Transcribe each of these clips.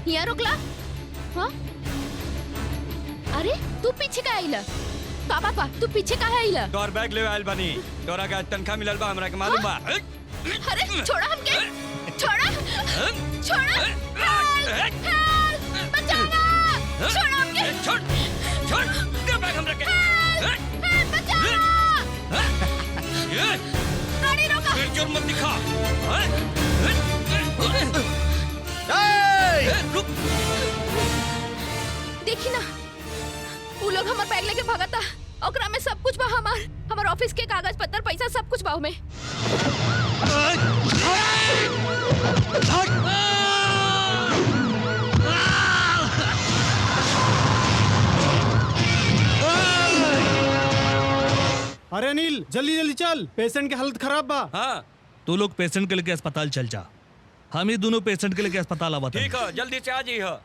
यहाँ रोकला? हाँ? अरे तू पीछे का आइला? पापा तू पीछे का आइला? तोर बैग ले आइल बानी। तोरा का तनखा मिलल बा, हमरा के मालूम बा। अरे छोड़ा हमके, छोड़ा, छोड़ा, हेल्प, बचाना, छोड़ा हमके, छोड़, छोड़, दे बैग हमरा के। बचाना, गाड़ी रोका। फिर जोर मत दिखा। रुक। देखी ना, वो लोग हमार बैग लेके भागा था। ओकरा में सब कुछ बा, हमार ऑफिस के कागज पत्तर पैसा सब कुछ बा में। अरे अनिल जल्दी जल्दी चल, पेशेंट की हालत खराब बा। हाँ तू लोग पेशेंट के लेके अस्पताल चल जा, हम ही दोनों पेशेंट के लेके अस्पताल आवा। ठीक है, जल्दी से आ जी। है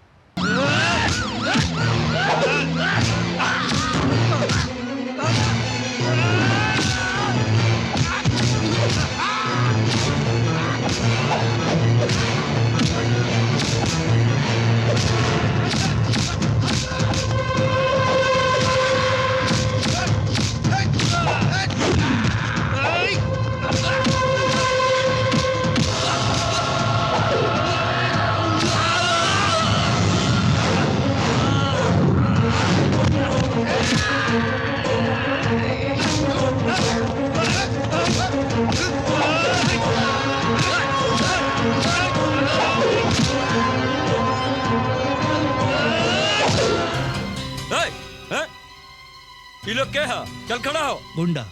ये लोग क्या है? चल खड़ा हो। गुंडा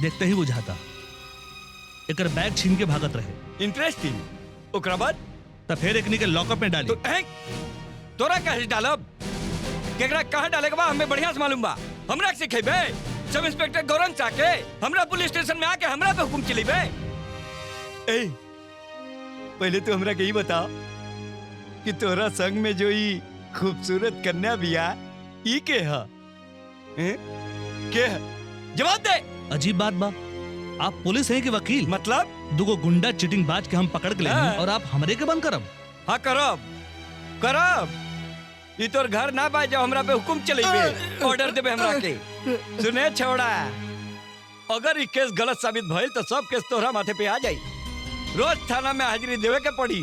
देखते ही बुझाता, एक बैग छीन के भागत रहे। इंटरेस्टिंग। ओकरा बाद तो फिर एकनी के लॉकअप में डाली। तो तोरा कहे डालब? केकरा कहाँ डाले के बा हमें बढ़िया से मालूम बा। हमरा से खेबे? सब इंस्पेक्टर गौरंग चाके हमरा पुलिस स्टेशन में आके हमरा पे हुकुम चलेबे? ए पहले तो हमरा के ही बता कि तोरा संग में जो ई खूबसूरत कन्या बिया ई के है? के है? जवाब दे। अजीब बात बा, आप पुलिस हैं कि वकील? मतलब दुगो गुंडा चिटिंग बाज के हम पकड़ के ले और आप हमरे के बंद करब? हाँ करब, करब। ई तोर घर ना बा जो हमरा पे हुकुम चलेबे, ऑर्डर देबे हमरा के। सुने छोड़ा, अगर ई केस गलत साबित भइल तो सब केस तोहरा माथे पे आ जाई। रोज थाना में हाजिरी देवे के पड़ी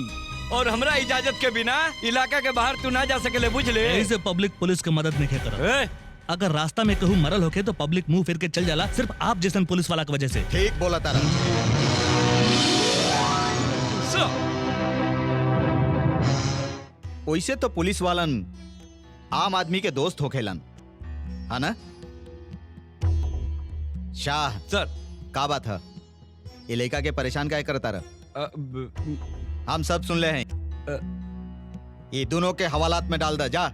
और हमरा इजाजत के बिना इलाका के बाहर तू ना जा सकेले, बुझ ले। ऐसे पब्लिक पुलिस के मदद नहीं करब। अगर रास्ता में कहूँ मरल होके तो पब्लिक मुंह फिर के चल जाला, सिर्फ आप जैसन पुलिस वाला की वजह से। ठीक बोला तारा। वैसे तो पुलिस वालन आम आदमी के दोस्त होखेलन, है ना? शाह सर का बात है? ये लड़का के परेशान काहे करता रहा? हम सब सुन ले हैं। ये दोनों के हवालात में डाल दे जा।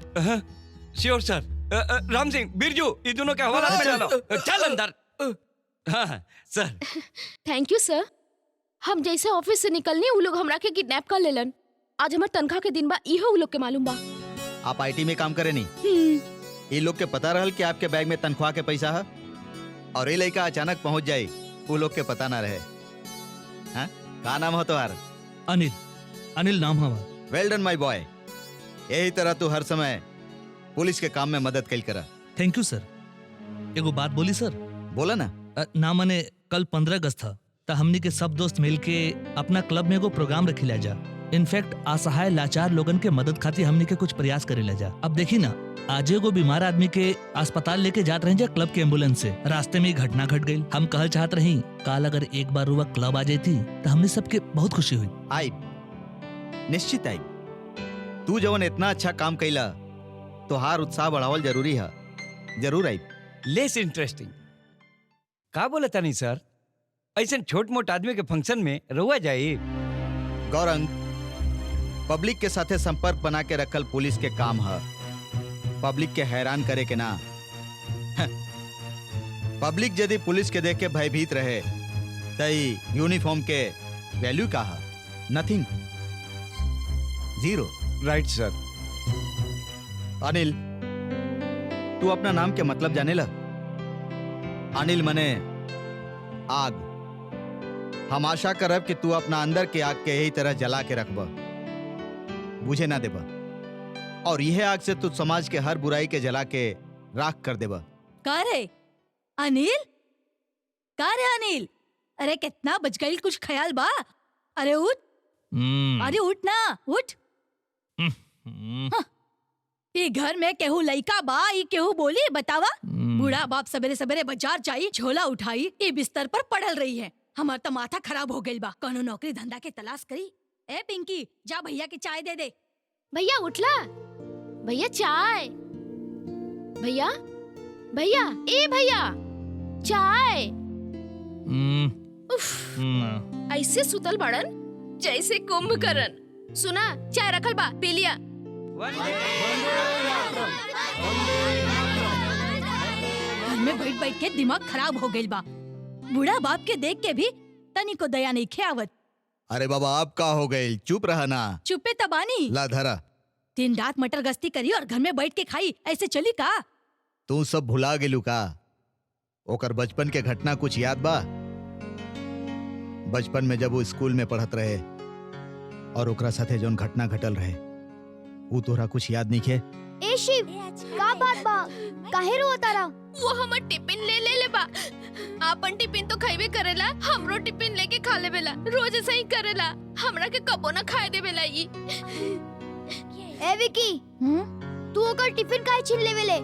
श्योर सर। राम सिंह, बिरजू, ये दोनों के हवालात में डालो। चल अंदर। हाँ सर। थैंक यू सर। हम जैसे ऑफिस से निकलने वो लोग हमरा के किडनैप कर लेलन। आज हमार तनखा के दिन बा, इहो वो लोग के मालूम बा। आप आईटी में काम करे नहीं? ये लोग के पता रहल कि आपके बैग में तनख्वाह के पैसा है और ये लड़का अचानक पहुंच जाए, वो लोग के पता ना रहे। हाँ? का नाम हो तुम्हारा? अनिल। अनिल नाम हमारा। वेल डन माय बॉय। यही तरह तू हर समय पुलिस के काम में मदद कल करा। थैंक यू सर। एगो बात बोली सर? बोला ना। ना मने कल 15 अगस्त था, तो हमनी के सब दोस्त मिलके अपना क्लब में एगो प्रोग्राम रखी जा। इनफैक्ट असहाय लाचार लोगन के मदद खातिर हमनी के कुछ प्रयास करे जा। अब देखी ना, आज एगो बीमार आदमी के अस्पताल लेके जात रहे क्लब के एम्बुलेंस से, रास्ते में घटना घट गई। हम कहल चाहत रही काल अगर एक बार रुआ क्लब आ जाती तो हमने सबके बहुत खुशी हुई। आई निश्चित आई। तू जवन इतना अच्छा काम कैला तो हार उत्साह बढ़ावल जरूरी है। जरूर आई। लेस इंटरेस्टिंग का बोला था नहीं सर? ऐसे छोट मोट आदमी के फंक्शन में रुआ जाए। गौरंग, पब्लिक के साथे संपर्क बना के रखल पुलिस के काम है, पब्लिक के हैरान करे के ना। पब्लिक यदि पुलिस के देख के भयभीत रहे तई यूनिफॉर्म के वैल्यू का है? Nothing, zero. राइट सर। अनिल, तू अपना नाम के मतलब जाने ला? अनिल मने आग। हम आशा करब कि तू अपना अंदर के आग के यही तरह जला के रखब। बुझे ना देबा, और यह आग से तू समाज के हर बुराई के जला के राख कर देबा। का रे अनिल, का रे अनिल, अरे कितना बच गई, कुछ ख्याल बा? अरे उठ, अरे उठ ना, उठ। ये घर में केहू लइका बा, ये केहू बोली बतावा? बूढ़ा बाप सवेरे सवेरे बाजार जाई, झोला उठाई, ये बिस्तर पर पड़ल रही है। हमार तो माथा खराब हो गई बा, कोनो नौकरी धंधा के तलाश करी। ए पिंकी, जा भैया के चाय दे दे। भैया उठला, भैया चाय, भैया भैया, ए भैया चाय। उफ, ऐसे सुतल बड़न जैसे कुंभकर्ण। सुना, चाय रखल बा, पी लिया। घर में बैठ बैठ के दिमाग खराब हो गई बा। बूढ़ा बाप के देख के भी तनी को दया नहीं खेवत। अरे बाबा, आप का हो गए? चुप रहा ना। चुप्पे तबानी। ला धरा। दिन रात मटर गश्ती करी और घर में बैठ के खाई, ऐसे चली का? तू सब भुला गेलू का? ओकर बचपन के घटना कुछ याद बा? बचपन में जब वो स्कूल में पढ़त रहे और ओकरा साथे जोन घटना घटल रहे, वो तोरा कुछ याद नहीं खे? ए शिव, का बात बा? काहे रोता रहा? वो हमर टिफिन ले बा। आपन टिफिन तो खाइबे करेला, हमरो टिफिन लेके खा लेवेला। रोज ऐसे ही करेला, हमरा के कबो ना खाए देवेला ई। ए विकी, तू ओकर टिफिन काहे छीन लेवेले?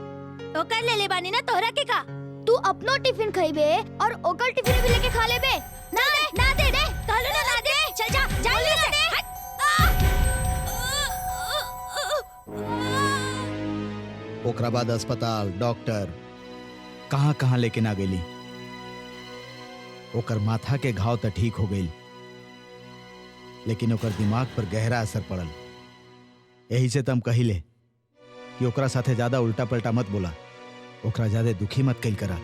ओकर ले ले बानी ना, तोहरा के का? तू अपनो टिफिन खाइबे और ओकर टिफिन भी लेके खा लेबे? ना दे कहलो ना दे। चल जा जल्दी से। ओकरा बाद अस्पताल, डॉक्टर, कहाँ कहाँ लेके ना गेली। ओकर माथा के घाव तो ठीक हो गई, लेकिन ओकर दिमाग पर गहरा असर पड़ल। यही से तम कहिले कि ओकरा साथे ज्यादा उल्टा पलटा मत बोला, ओकरा ज्यादा दुखी मत कइल करा,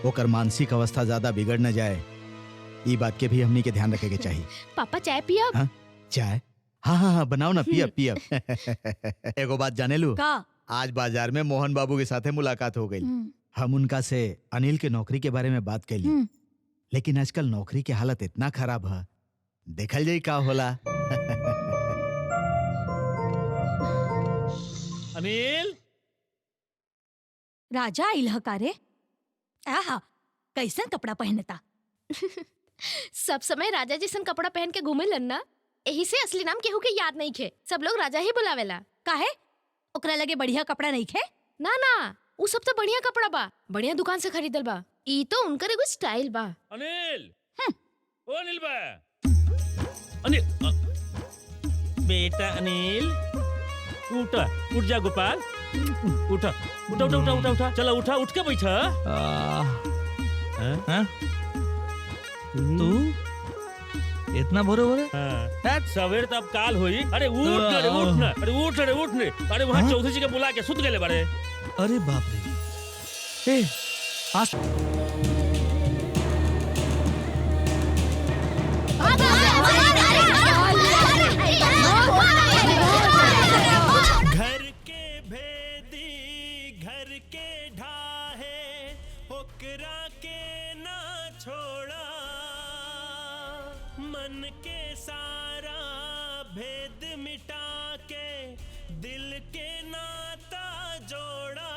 ओकर मानसिक अवस्था ज्यादा बिगड़ न जाए। ई बात के भी हमनी के ध्यान रखे के चाहिए। पापा चाय पिया? हाँ, चाय? हाँ, बनाओ ना, पियब। एगो बात जाने लू? का? आज बाजार में मोहन बाबू के साथे मुलाकात हो गई। हम उनका से अनिल के नौकरी के बारे में बात कैली, लेकिन आजकल नौकरी की हालत इतना खराब है, देखल जाई का होला। अनिल, राजा इलह का रे? आहा, कैसन कपड़ा पहनता। सब समय राजा जैसन कपड़ा पहन के घूमेलन ना, यही से असली नाम केहू के याद नहीं खे। सब लोग राजा ही बुलावेला। काहे? ओकरा लगे बढ़िया कपड़ा नहीं खे? ना ना, वो सब तो बढ़िया कपड़ा बा, बढ़िया दुकान से खरीदल बा। ई तो उनकर एगो स्टाइल बा। अनिल, ओ अनिल बा, अनिल, बेटा अनिल, उठ जा गोपाल, उठा, चलो उठ के बैठा। तू इतना भोरे भोरे? सवेर तब काल होई। अरे उठ ने, अरे वहाँ चौधरी जी के बुला के सुत गए बारे। अरे बाप रे, ए, आज घर के भेदी घर के ढाहे, ओकरा के ना छोड़ा, मन के सारा भेद मिटा के दिल के नाता जोड़ा।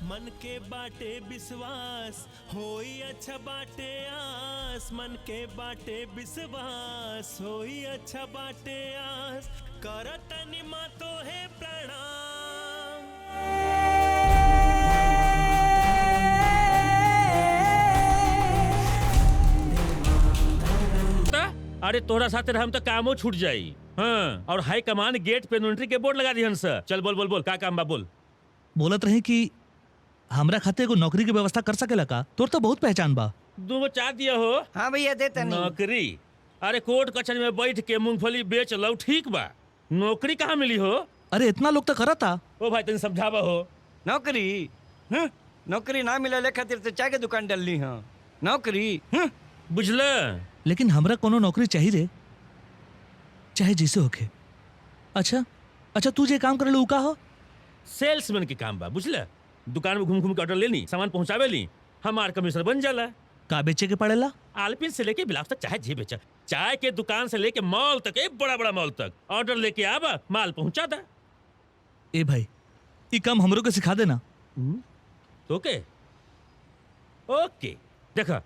मन के बाटे विश्वास होई अच्छा बाटे आस, मन के बाटे विश्वास होई अच्छा बाटे आस, करतनि मातो है प्रणाम। अरे तोहरा साथे हम तो कामो छूट जाई। हाँ, और हाई कमान गेट पे एंट्री के बोर्ड लगा दिहन सर। चल बोल का काम बा, बोल। बोलत रहे कि हमरा खाते को नौकरी की व्यवस्था कर सकेला का? तोर तो बहुत पहचान बा। दो चाह दिया हो? हाँ भैया, देता नहीं। नौकरी? अरे कोर्ट कचहरी में बैठ के मूंगफली बेच लो, ठीक बा। नौकरी कहाँ मिली हो? अरे इतना लोग तो करता। ओ भाई तनी समझावा हो। नौकरी? नौकरी ना मिले खातिर तो चाय के दुकान डालनी है। नौकरी बुझल? लेकिन हमरा कोनो नौकरी चाहिए रे, चाहे जैसे होके। अच्छा तू जे काम करे उ का हो? सेल्समैन के काम बा, बुझल? दुकान में घूम के ऑर्डर लेनी, सामान पहुंचावे ली, हमार कमीशन बन जाला। का बेचे के पड़ेला? आलपिन से लेके बिलास तक चाहे जे बेचा, चाय के दुकान से लेके मॉल तक, एक बड़ा बड़ा मॉल तक ऑर्डर लेके आवा, माल पहुंचा दा। ए भाई ई काम हमरो के सिखा देना। ओके ओके, देखा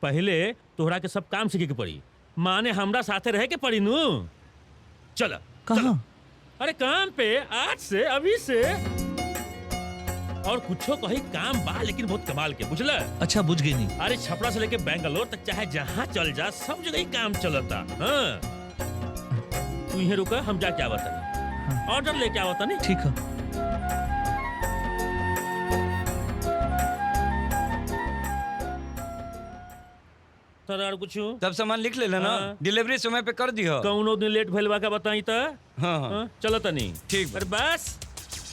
पहले तोहरा के सब काम सीखे के पड़ी, माने हमरा साथे रहे के पड़ी नू। चल कहाँ? अरे काम पे आज से, अभी से। और कुछो कहीं काम बा लेकिन बहुत कमाल के, बुझला? अच्छा बुझ गई नहीं। अरे छपरा से लेके बेंगलोर तक चाहे जहाँ चल जा, सब जगह ही काम चलता। हाँ तू यहीं रुका, हम जाके आवता नहीं, ऑर्डर लेके आवता नहीं। ठीक है। और कुछ सब सामान लिख लेना ना, हाँ। डिलीवरी समय पे कर दियो। कौनो दिन लेट भइल बा का बताई त। हाँ हाँ चलो तनी ठीक बा। पर बस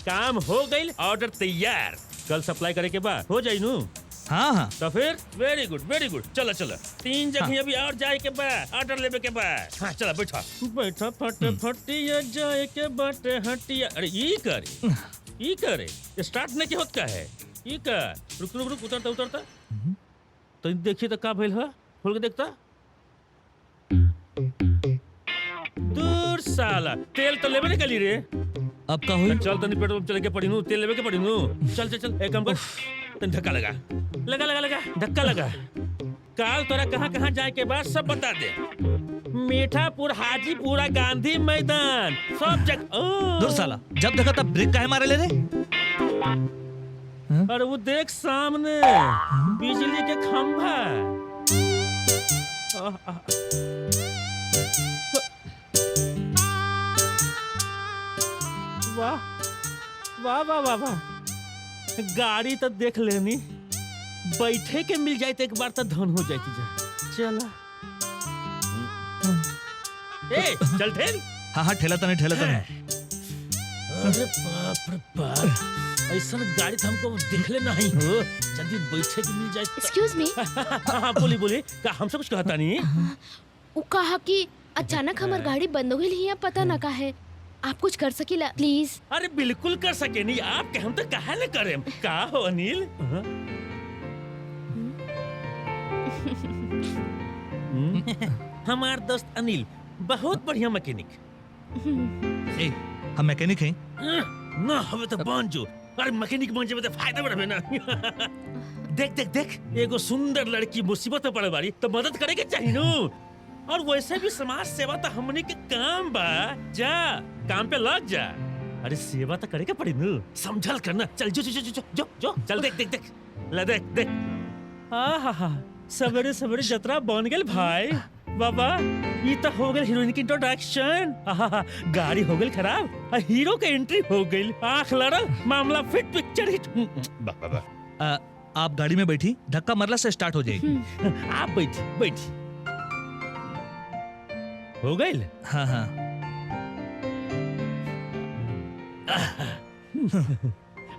काम हो गई, ऑर्डर तैयार, कल सप्लाई करे के बाद हो जाई नू। हाँ हाँ तो फिर वेरी गुड वेरी गुड, चलो चलो 3 जगह अभी और जाए के बाद, ऑर्डर लेवे के बाद। हाँ चलो बैठा बैठा, फटिया जाए के बाटे हटिया। अरे ई करे स्टार्ट नहीं के होत का है, ई कर, रुक रुक रुक, उतरता उतरता तो देखिए तो का भइल है, खोल के देखता। दूर साला, तेल तो लेवे निकली रे। अब का हुई? चल तनी पेट्रोल चले के पड़ी नू, तेल लेवे के पड़ी नू। चल चल चल, एक काम कर, तनी धक्का लगा लगा लगा लगा, धक्का लगा। काल तोरा कहाँ कहाँ जाए के बाद सब बता दे। मीठापुर, हाजीपुरा, गांधी मैदान, सब जगह। दूर साला, जब देखा तब ब्रेक काहे मारे ले रे? अरे वो देख सामने बिजली के खंभा। वाह वाह वाह वाह वाह, गाड़ी तो देख लेनी, बैठे के मिल जाए तो एक बार तो धन हो जाती जा। चला ए चल ठेल। हाँ हाँ ठेला तने ठेला तने। अरे बाप रे बाप, ऐसा गाड़ी तो हमको देखले नहीं हो, जल्दी बैठे के मिल जाए। Excuse me. हाँ बोली बोली, का हमसे कुछ कहता नहीं? वो कहा कि अचानक हमार गाड़ी बंद हो गई है, पता ना का है, आप कुछ कर सकीला प्लीज? अरे बिल्कुल कर सके नहीं, आप के हम तो कहा न करे। का हो अनिल? हमार दोस्त अनिल बहुत बढ़िया मैकेनिक। ए हम मैकेनिक हैं। ना हमें तो बन जो, अरे मैकेनिक बन जाए तो फायदा बढ़े ना। देख देख देख, एगो सुंदर लड़की मुसीबत में पड़े बारी तो मदद करे के चाहिए नु। और वैसे भी समाज सेवा तो हमने के काम बा, जा काम पे लग जा। अरे सेवा तो करे के पड़ी नु, समझल करना। चल जो जो जो जो जो जो, चल देख देख देख, ले देख देख। आहा सवेरे सवेरे जतरा बन गेल भाई। बाबा ये तो हो गई हीरोइन की इंट्रोडक्शन। गाड़ी हो गई खराब, हीरो के एंट्री हो गई, आंख लड़ल, मामला फिट, पिक्चर हिट। आप गाड़ी में बैठी, धक्का मरला से स्टार्ट हो जाएगी। आप बैठी बैठी, हो गई। हाँ हाँ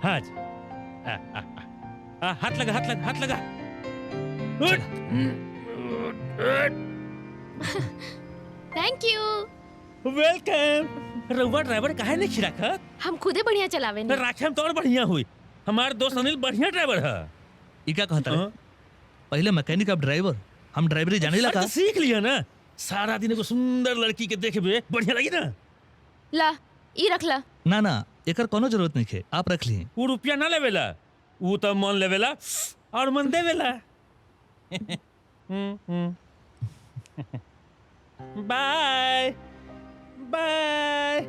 हाँ हाथ लगा हाथ लगा हाथ लगा। Thank you. वेलकम। रउआ ड्राइवर काहे नहीं खिराखत? हम खुदे बढ़िया चलावे नहीं। राखे हम तो और बढ़िया हुई, हमारे दोस्त अनिल बढ़िया ड्राइवर है। ये क्या कहता है? पहले मैकेनिक अब ड्राइवर, हम ड्राइवरी जाने लगा। तो सीख लिया ना, सारा दिन एगो सुंदर लड़की के देखे बढ़िया लगी ना। ला ई रख ला। ना ना एकर कोनो जरूरत नहीं है, आप रख लिए। वो रुपया ना लेवेला, वो तो मन लेवेला और मन देवेला। Bye bye.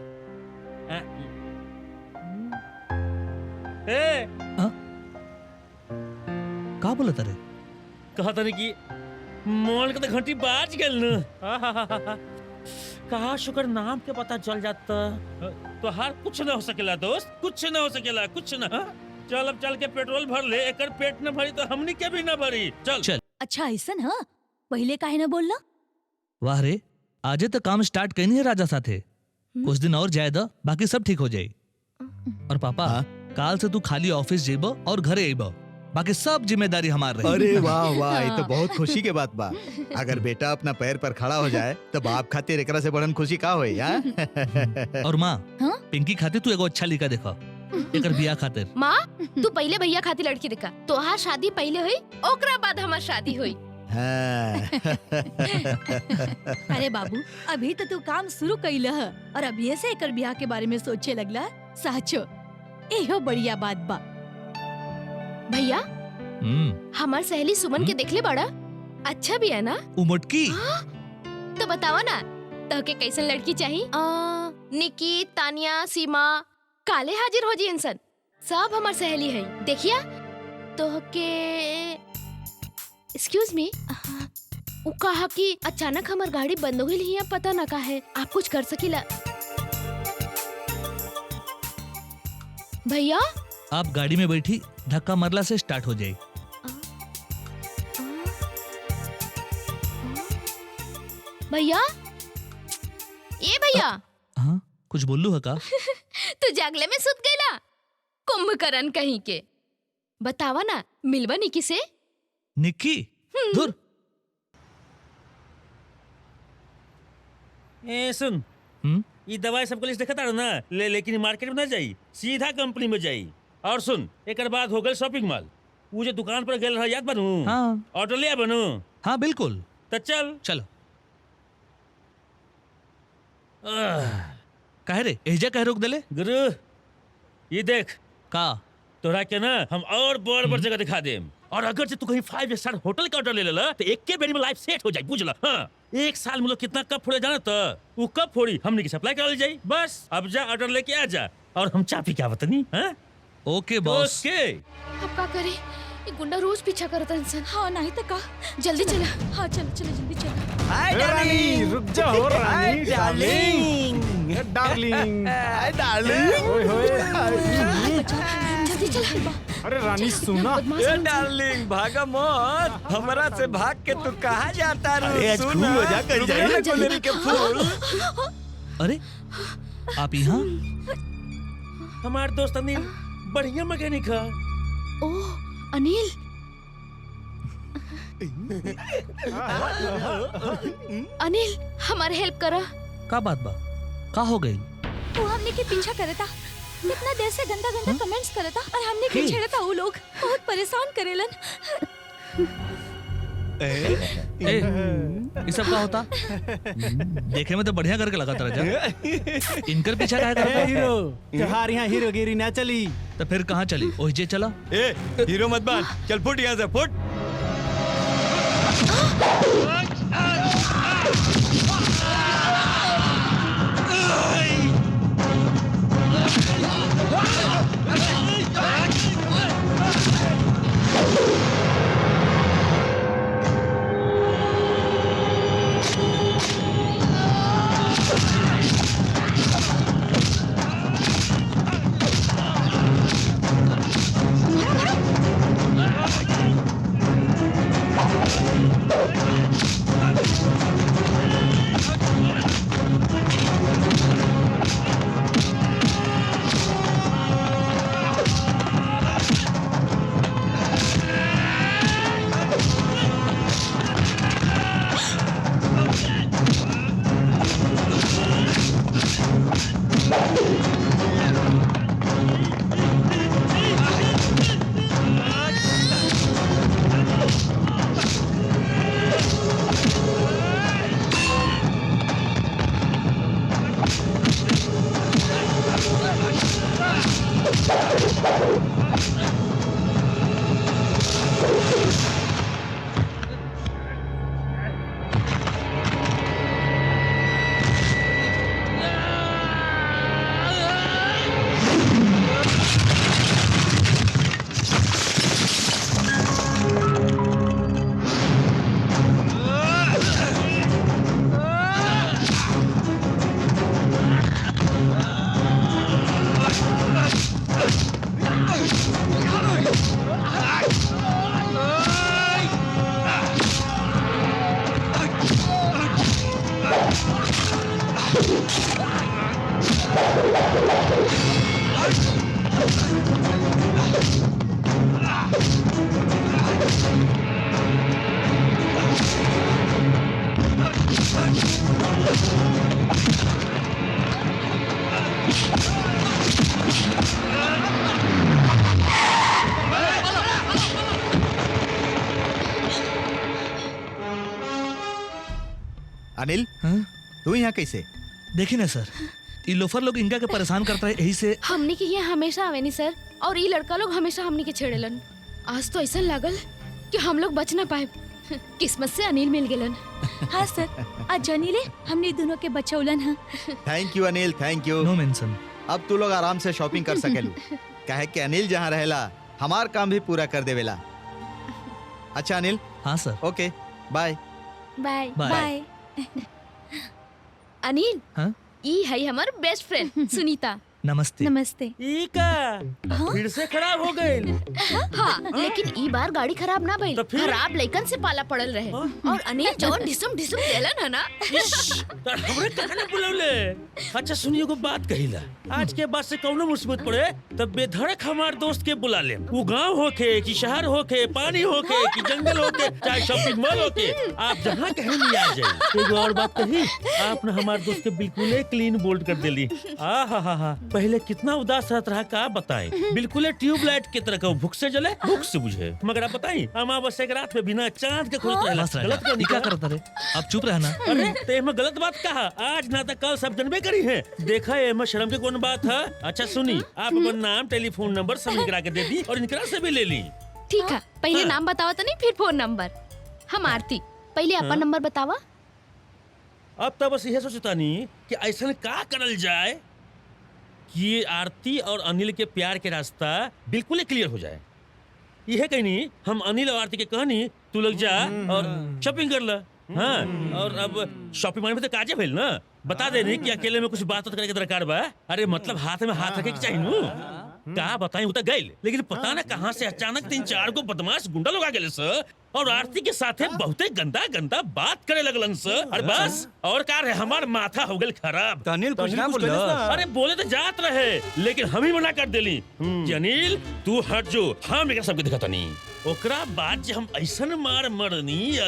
का बोला तारे? कहा था कि मोल के तो घंटी बाज गेल न। कहा शुक्र नाम के पता चल जाता तो हार कुछ ना हो सकेला दोस्त, कुछ ना हो सकेला, कुछ ना। चल अब चल के पेट्रोल भर ले, एकर पेट न भरी तो हमनी के भी ना भरी। चल चल। अच्छा ऐसा ना, पहले काहे ना बोलना? वाह रे, आजे तो काम स्टार्ट करनी है राजा साथे, कुछ दिन और जाए दा, बाकी सब ठीक हो जाए। और पापा काल से तू खाली ऑफिस जेब और घरे आइब, बाकी सब जिम्मेदारी हमार रही। अरे वाह वाह, ये तो बहुत खुशी के बात बा। अगर बेटा अपना पैर पर खड़ा हो जाए तो बाप खातिर एकरा से बड़न खुशी का होई? और माँ हाँ? पिंकी खातिर तू एगो अच्छा लिखा देखा, एकर बियाह खातिर। माँ तू पहले भैया खातिर लड़की देखा, तोहार शादी पहले हुई, ओकरा बाद हमार शादी हुई। हाँ। अरे बाबू, अभी तो तू काम शुरू कैल ह और अभी से एकर ब्याह के बारे में सोचे लगला। सचो एहो बढ़िया बात बा। भैया हम्म, हमार सहेली सुमन के देखले बड़ा अच्छा भी है ना? उमटकी तो बतावा ना तो के कैसन लड़की चाहिए? निकी, तानिया, सीमा काले हाजिर हो जी इंसान सब हमार सहेली है। देखिया तो के एक्सक्यूज मी, वो कहा कि अचानक हमार गाड़ी बंद हो गई है, पता ना का है, आप कुछ कर सकीला? भैया आप गाड़ी में बैठी धक्का मरला से स्टार्ट हो जाए। भैया, ये भैया हाँ, कुछ बोलू है का? तू जागले में सुत गईला? कुंभकर्ण कहीं के। बतावा ना मिलवा निकी से। निक्की धुर। ए सुन, ये दवाई सबको लिस्ट देखता रहो ना, लेकिन मार्केट में ना जाई, सीधा कंपनी में जाई। और सुन, एक बात हो गई शॉपिंग मॉल, वो जो दुकान पर गए रहा याद बनू? हाँ ऑटो ले बनू? हाँ बिल्कुल। तो चल चलो। कहे रे एजा कहे रोक देले? गुरु ये देख का तोरा के ना हम और बड़ बड़ जगह दिखा देम, और अगर से तू कहीं 5 स्टार होटल का ऑर्डर ले लेला तो एक के बेरी में लाइफ सेट हो जाए, बुझला? हाँ, एक साल में लोग कितना कप फोड़े जाना, तो वो कप फोड़ी हमने की सप्लाई करा जाए। बस अब जा ऑर्डर लेके आ जा, और हम चापी क्या बतानी। हाँ ओके बॉस। ओके। अब का करे? ये गुंडा रोज पीछा करता इंसान। हाँ नहीं तो का। जल्दी चला। हाँ चलो चलो जल्दी चलो। हाय रानी रुक जा हो रानी, डार्लिंग। डार्लिंग। Hi darling. ओए होए। जल्दी चला। अरे रानी सुना। ए डार्लिंग भागा मत, हमरा से भाग के तू कहाँ जाता रू? अरे आज खूब मजा कर जाए। गुलेरी के फूल। अरे आप यहाँ? हमारे दोस्त अनिल बढ़िया मैकेनिक है। ओह अनिल। अनिल हमारे हेल्प करा। का बात बा? का हो गई? वो हमने के पीछा करे था, कितना देर से गंदा गंदा कमेंट्स करे था, और हमने के छेड़ा था। वो लोग बहुत परेशान करेलन। ये सब का होता? देखे में तो बढ़िया करके लगा था राजा। इनकर पीछा क्या करता? हीरो त्योहार यहाँ हीरोगिरी ना चली तो फिर कहाँ चली? ओहिजे चला। ए हीरो मत बन, चल फुट यहाँ से फुट। अनिल हाँ? तू यहाँ कैसे? देखिए ना सर, ये लोफर लोग इनका के परेशान करता है, यही से हमनी के यहाँ हमेशा आवेनी सर, और ये लड़का लोग हमेशा हमनी के छेड़ेलन। आज तो ऐसा लागल कि हम लोग बच ना पाए। किस्मत से अनिल मिल गेलन। हाँ सर, आज जनीले हमने दोनों के बचौलन है। Thank you Anil, thank you. No mention. अब तू लोग आराम से शॉपिंग कर सकेलू। काहे कि अनिल जहाँ रहेला हमार काम भी पूरा कर देवेला। अच्छा अनिल, हाँ sir. Okay bye. Bye bye. Bye. Anil, हाँ? ई है हमार बेस्ट फ्रेंड सुनीता। नमस्ते। नमस्ते। ई का फिर से खराब हो गई। हाँ, लेकिन ई बार गाड़ी खराब ना भइल, तो फिर? खराब लइकन से पाला पड़ल रहे। और अनिल जौन ढिसुम ढिसुम देलन है ना। हमरे कहने बुलौले। अच्छा सुनिए को बात कहिला, आज के बाद से कौनो मुसीबत पड़े तब बेधड़क हमार दोस्त के बुला ले। वो गांव होके कि शहर होके, पानी होके कि जंगल होके, चाहे शॉपिंग मॉल होके, आप जहाँ कहीं भी आ जाए। एक और बात कही, आपने हमारे दोस्त के बिल्कुल क्लीन बोल्ड कर दिली। हा पहले कितना उदास रहता रहा का बताएं। बिल्कुल ट्यूबलाइट की तरह का भूख से जले, भूख से बुझे। मगर आप बताएं, अमावस्या के रात में बिना चांद के खोजते रहला। बस गलत राजा, क्या करता रे? अब चुप रहना। अरे तो एमे गलत बात कहा, आज ना तो कल सब जनबे करी है। देखा एमे शर्म की कौन बात है। अच्छा सुनी, आप अपन नाम, टेलीफोन नंबर सब करा के दे दी और इनकरा से भी ले ली। ठीक है, पहले हाँ। नाम बतावा तो नहीं, फिर फोन नंबर। हम आरती, पहले अपन हाँ। नंबर बतावा। अब तो बस यह सोचता नहीं कि ऐसा का करल जाए कि ये आरती और अनिल के प्यार के रास्ता बिल्कुल क्लियर हो जाए। यह कहीं नहीं, हम अनिल और आरती के कहनी तू लोग जा और शॉपिंग कर ला। हाँ, और अब शॉपिंग माने में तो काजे भेल ना, बता दे नहीं कि अकेले में कुछ बात करे के दरकार बा। अरे मतलब हाथ में हाथ रखे के चाहिए नू। का बताएं, वो तो गइल, लेकिन पता ना कहाँ से अचानक 3-4 को बदमाश गुंडा लोग आ गए सर, और आरती के साथे बहुते गंदा गंदा बात करे लगलन सर। अरे बस और का रहे, हमार माथा हो गल खराब। तो अनिल कुछ ना बोल। अरे बोले तो जात रहे, लेकिन हम ही मना कर देली कि अनिल तू हट जो, हम एकरा सबके दिखता नहीं। ओकरा बाद जे हम ऐसन मार मरनी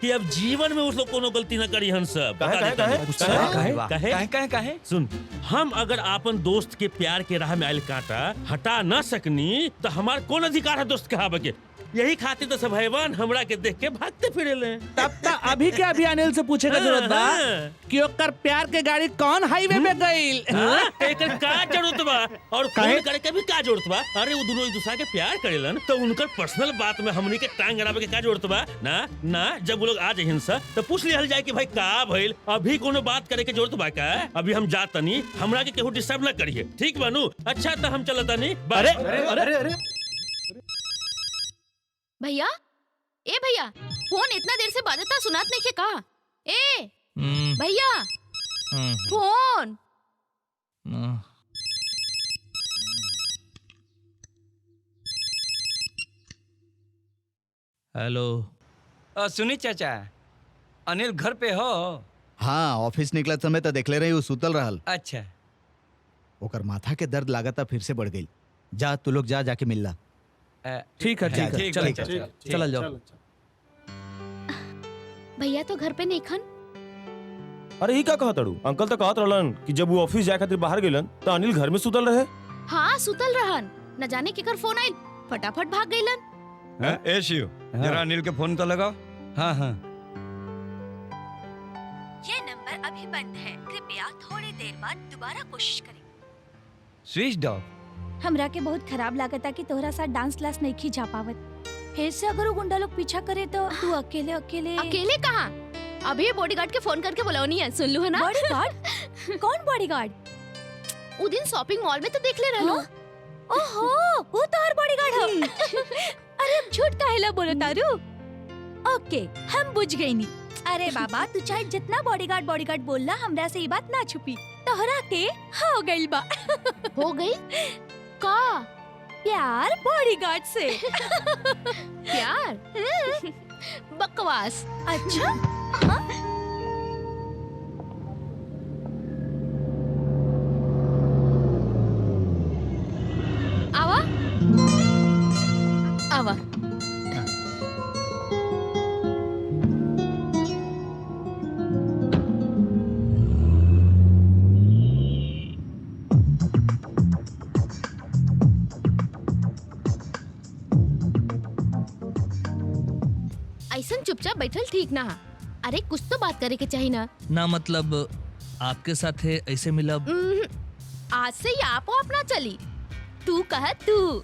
कि अब जीवन में उस लोग कोनो गलती न करी हन सब। काहे? सुन, हम अगर अपन दोस्त के प्यार के राह में आयल कांटा हटा न सकनी तो हमार कौन अधिकार है दोस्त कहावे के। यही खातिर तो सब हैवान हमरा के देख के भागते फिरेले। तब तक अभी के अभी अनिल से पूछे का जरूरत बा कि ओकर प्यार के गाड़ी कौन हाईवे पे गईल। एकर का जरूरत बा और फोन करे के भी का जरूरत बा। अरे वो दोनों एक दूसरा के प्यार करेलन तो उनकर पर्सनल बात में हमनी के टांग अड़ावे के का जरूरत बा। ना जब वो लोग आ जाहिन सा तो पूछ लिहल जाए कि भाई का भइल, अभी कोनो बात करे के जरूरत बा का। अभी हम जातनी, हमरा के केहू डिस्टर्ब न करिए, ठीक बानू। अच्छा तो हम चलतनी। अरे भैया, ए भैया, फोन इतना देर से बाजता सुनात नहीं के का? ए भैया, फोन। हेलो। सुनी चाचा, अनिल घर पे हो? हाँ, ऑफिस निकलत समय तो देखले रही, वो सुतल रहल। अच्छा। ओकर माथा के दर्द लागता फिर से बढ़ गई। जा तू लोग जाके मिल ला। ठीक है चल जाओ। भैया तो घर पे नहीं खन। अरे ही का कहत अड़ू, अंकल तो कहत रहलन कि जब वो ऑफिस जाए खातिर बाहर गेलन तो अनिल घर में सुतल रहे। हाँ सुतल रहन, न जाने केकर फोन आइल, फटाफट भाग गइलन। ए शिव, जरा अनिल के फोन तो लगाओ। हाँ। ये नंबर अभी बंद है, कृपया थोड़ी देर बाद दोबारा कोशिश करें। Switch off. हमरा के बहुत खराब लागता कि तोहरा साथ डांस क्लास नहीं की जा पावत। फिर से अगर वो गुंडा लोग पीछा करे तो तू अकेले कहाँ? अभी बॉडीगार्ड के फोन करके बुलाओनी है, सुन लू है ना? बॉडीगार्ड? कौन बॉडीगार्ड? वो दिन शॉपिंग मॉल में तो देख ले रहे। ओहो, वो तो हर बॉडीगार्ड है। अरे अब झूठ काहेला बोलो तारू? ओके, हम बुझ गई नी। अरे बाबा, तू चाहे जितना बॉडीगार्ड बोलना, हमरा से ये बात ना छुपी। तोहरा के हो गइल बा। हो गई का? प्यार बॉडीगार्ड से। प्यार? बकवास। अच्छा? आवा आवा। ऐसन चुपचाप बैठल ठीक ना है। अरे कुछ तो बात करे के चाहिए ना। ना मतलब आपके साथ है ऐसे मिलब। आज से ही आप अपना चली, तू कह तू।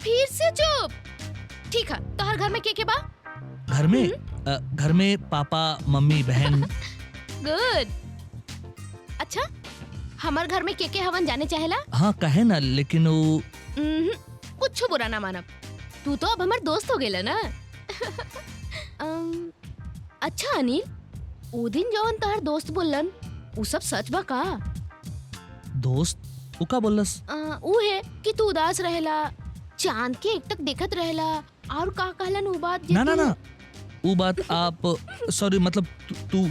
फिर से चुप। ठीक है, तोहर घर में के बा? घर में पापा मम्मी बहन। गुड। अच्छा, हमार घर में के हवन जाने चाहेला? हाँ कहे ना, लेकिन वो कुछ बुरा ना मानब। तू तो अब हमार दोस्त हो गेला ना। अच्छा अनिल, ओ दिन जवन तोहर दोस्त बोलन, उ सब सच बा का? दोस्त उ का बोलस? उ है कि तू उदास रहेला, चांद के एकटक देखत रहेला, और का कहलन उ बात? ना ना ना, उ बात आप सॉरी मतलब तू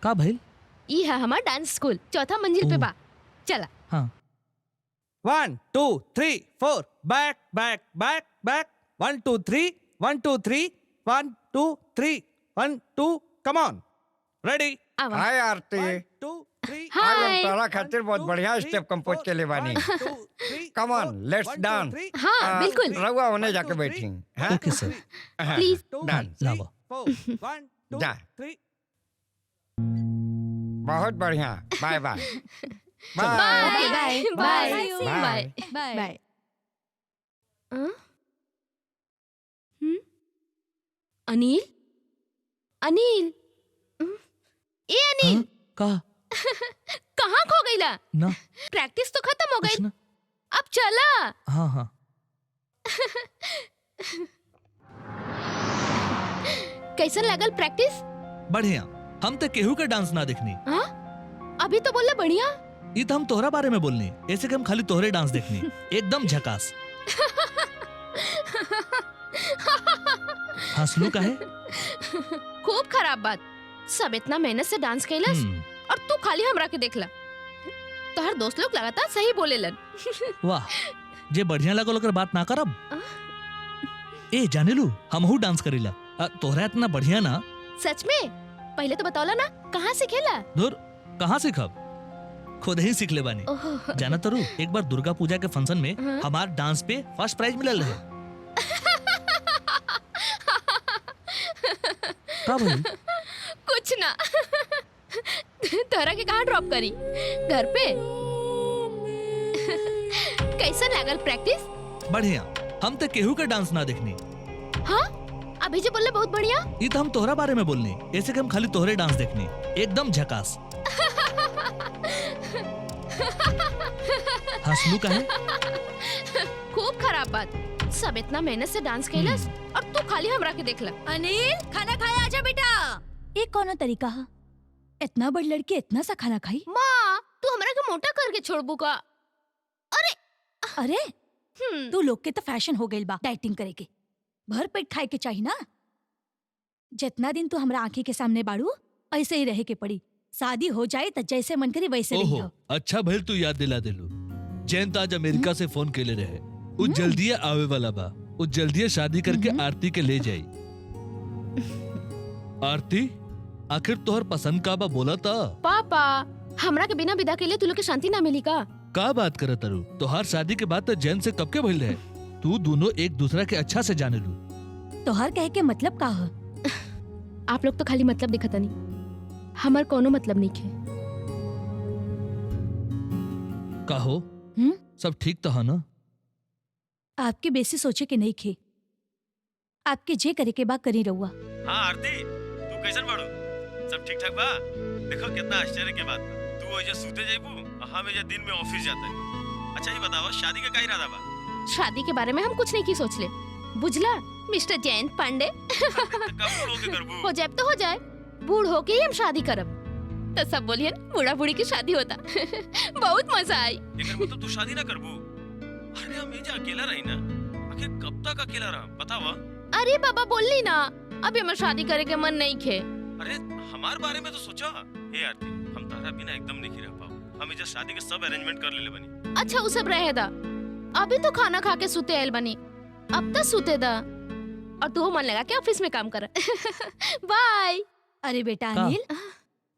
का भइल? ई है हमार डांस स्कूल, चौथा मंजिल पे बा। चला। हाँ 1 2 3 4 bank bank bank bank 1 2 3 1 2 3 1 2 3 1 2 come on ready. हाय आरती। 2 3 हाय। तारा खातिर बहुत बढ़िया स्टेप कंपोज के ले बानी। Come on lettuce dance. हाँ बिल्कुल। रहुआ होने जाके बैठी। हाँ? ओके सर। प्लीज। डांस। लावा। 1 2 जा। 3 बहुत बढ़िया। Bye bye. Bye bye bye bye. Bye. Bye. Anil, Anil, ए अनिल, हाँ? का कहाँ खो गईला? ना प्रैक्टिस तो खत्म हो कुछ गई, ना। अब चला। हाँ हाँ कैसन लागल प्रैक्टिस? बढ़िया। हम तो केहू के डांस ना देखनी। हाँ? अभी तो बोला बढ़िया। ये तो हम तोहरा बारे में बोलनी, ऐसे कि हम खाली तोहरे डांस देखनी। एकदम झकास। हंसलू का है? खूब खराब बात। सब इतना मेहनत से डांस कैलस और तू खाली हमरा के देखला। तोहर दोस्त लोग लगातार सही बोलेलन। वाह, जे बढ़िया लगल ओकर बात ना करब। ए जाने लू, हमहू डांस करेला। तोहरा इतना बढ़िया ना। सच में? पहले तो बताओला ना, कहाँ सीखेला? दूर कहाँ सीखब, खुद ही सीख ले बानी। ओह। जाना तरू, एक बार दुर्गा पूजा के फंक्शन में हाँ। हमार डांस पे फर्स्ट प्राइज मिलल रहे। का भइल? कुछ ना। तोहरा के कहाँ ड्रॉप करी? घर पे? कैसा लागल प्रैक्टिस? बढ़िया। हम तो केहू के डांस ना देखनी। हाँ? अभी जो बोले बहुत बढ़िया। ये तो हम तोहरा बारे में बोलनी, ऐसे कि हम खाली तोहरे डांस देखनी। एकदम झकास। हंसलू का है? खूब खराब बात। सब इतना मेहनत से डांस कैलस और तू खाली हमरा के देखला। अनिल, खाना खाया आजा बेटा। ये कौन तरीका है? इतना बड़ी लड़की इतना सा खाना खाई? माँ, तू हमरा के मोटा करके छोड़बू का? अरे तू लोग के तो फैशन हो गई बा डाइटिंग करे के। भर पेट खाए के चाहिए ना। जितना दिन तू हमरा आंखी के सामने बाड़ू, ऐसे ही रहे के पड़ी। शादी हो जाए तो जैसे मन करे वैसे रही हो। अच्छा भइल तू याद दिला देलू। जैन आज अमेरिका से फोन केले रहे। उ जल्दी आवे वाला बा। उ जल्दी शादी करके आरती के ले जाई। आरती, आखिर तोहर पसंद का बा बोला था? पापा, हमरा के बिना विदा के लिए तू लोग के शांति ना मिली का बात करत तारू? तोहार शादी के बाद तो जैन से कब के भइल रहे। तू दोनों एक दूसरा के अच्छा से जाने लू। तोहर कहे के मतलब का है? आप लोग तो खाली मतलब दिखता नहीं, हमार कोनो मतलब नहीं है। कहो सब ठीक तो है ना? आपके बेसी सोचे के नहीं खे। आपके जे करे के बा करी रहुआ। हाँ आरती, तू कैसन बाड़ू? सब ठीक ठाक बा? देखो कितना आश्चर्य के बात बा। तू ओइजा सूते जाइबू, हम एजा दिन में ऑफिस जाता है। अच्छा ये बतावा, शादी का का इरादा बा? शादी के बारे में हम कुछ नहीं की सोच ले, बुझला मिस्टर जयंत पांडे। कब बूढ़ होके करबू? हो जाए तो हो जाए, बूढ़ होके ही हम शादी करब। तो सब बोलिए बूढ़ा बूढ़ी की शादी होता। बहुत मजा आई। एकर मतलब तू शादी ना करबू? अरे हम एजा अकेला रही ना, आखिर कब तक अकेला रहा बतावा? अरे बाबा बोलली ना, अभी हमार शादी करे के मन नहीं खे। अरे हमार बारे में तो सोचा। हे आरती, हम तारा बिना एकदम नहीं रह पाओ। हम एजा शादी के सब अरेंजमेंट कर लेले बनी। अच्छा वो सब रहे दा, अभी तो खाना खा के सूते आयल बनी, अब तो सूते दा। और तू मन लगा के ऑफिस में काम कर। बाय। अरे बेटा का? अनिल,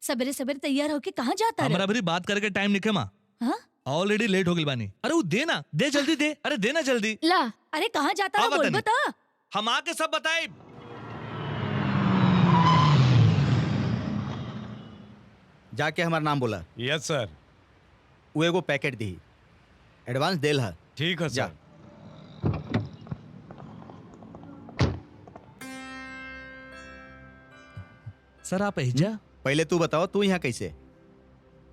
सवेरे सवेरे तैयार होके कहाँ जाता हमारा रहे? भी बात करके टाइम निके माँ। हाँ? ऑलरेडी लेट हो गई बानी। अरे वो दे ना, दे जल्दी दे। अरे देना जल्दी। ला अरे कहाँ जाता हाँ, रहा बोल बतानी। बता। हम आके सब बताए। जाके हमारा नाम बोला। यस सर। वो एगो पैकेट दी, एडवांस देल है। ठीक है जा। सर। सर आप एजा? पहले तू बताओ, तू यहाँ कैसे?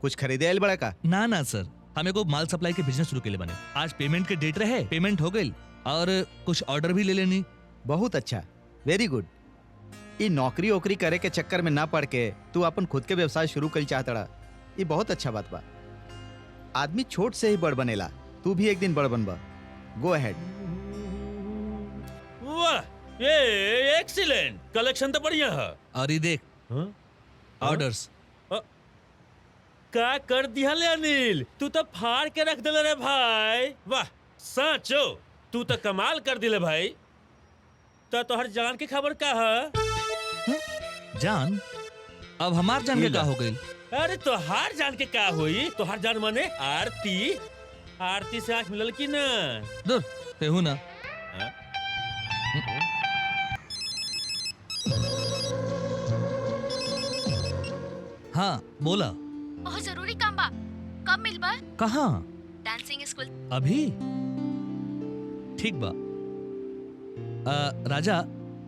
कुछ खरीदे आयल बड़ा का? ना ना सर, हमें को माल सप्लाई के बिजनेस शुरू के लिए बने। आज पेमेंट के डेट रहे, पेमेंट हो गई और कुछ ऑर्डर भी ले लेनी। बहुत अच्छा, वेरी गुड। ये नौकरी ओकरी करे के चक्कर में ना पड़ के तू अपन खुद के व्यवसाय शुरू कर चाहतड़ा, ये बहुत अच्छा बात बा। आदमी छोट से ही बड़ बनेला, तू भी एक दिन बड़ बनबा। Go ahead. वाह, ये एक्सीलेंट, कलेक्शन तो बढ़िया है। और ये देख हाँ? ऑर्डर्स। का कर दिया ले अनिल, तू तो फाड़ के रख दिले रे भाई। वाह साचो, तू तो कमाल कर दिले भाई। तो तोहर जान के खबर का है? जान? अब हमार जान के का हो गई? अरे तोहार जान के का हुई? तोहार जान माने आरती। आरती से आँख मिलल की ना? दूर तेहू ना। हाँ? हाँ बोला। बहुत जरूरी काम बा, कब मिलबा? कहाँ? Dancing school. अभी? ठीक बा। राजा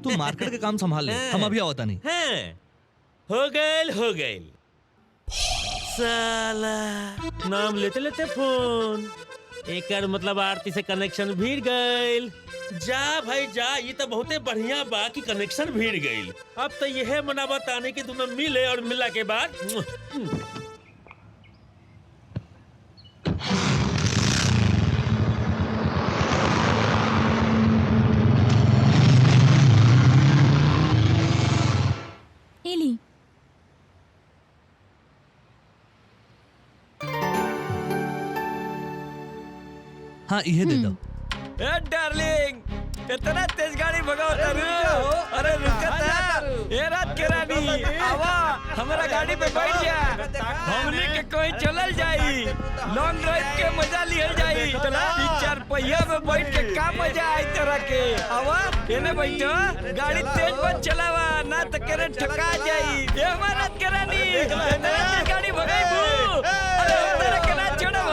तू मार्केट के काम संभाल ले, हम अभी आवता नहीं। हैं, हो गइल। साला नाम लेते लेते फोन, एकर मतलब आरती से कनेक्शन भीड़ गइल। जा भाई जा, ये तो बहुते बढ़िया बा कि कनेक्शन भीड़ गइल। अब तो यह मनावत आने की दोनों मिले और मिला के बाद एली हाँ ये दे दो। ए डार्लिंग, इतना तेज गाड़ी भगाओ तारू। अरे रुकता। ए रात के रानी, आवा हमारा गाड़ी पे बैठ जा। हमने के कोई चलल जाई, लॉन्ग ड्राइव के मजा लिहल जाई। तीन चार पहिया में बैठ के का मजा आई तरह के। आवा एने बैठो, गाड़ी तेज मत चलावा ना तो करे ठका जाई। ए हमारा रात के रानी, इतना तेज गाड़ी भगाईबू। अरे उधर के ना छोड़ो,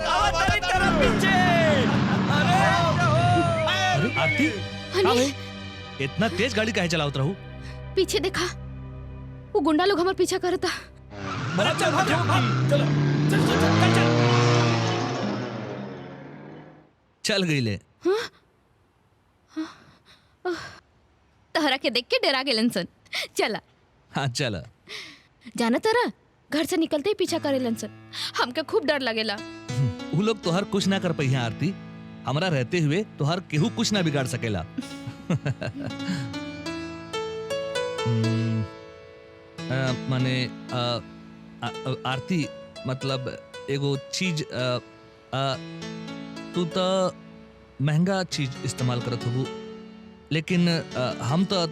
आवा तेरी तरफ पीछे। आरती हाँ भाई, इतना तेज गाड़ी काहे चलावत रहू? पीछे देखा, वो गुंडा लोग हमारे पीछा करता। चल गई ले। तहरा के देख के डरा गेलन सन। चला। हाँ चला। जाना तरा, घर से निकलते ही पीछा करेलन सन। हमके खूब डर लगेला। वो लोग तोहर कुछ ना कर पाई आरती, हमारा रहते हुए तोहर केहू कुछ ना बिगाड़ सकेला। माने आरती मतलब एगो चीज तू तो महंगा चीज इस्तेमाल करत होबू, लेकिन हम तो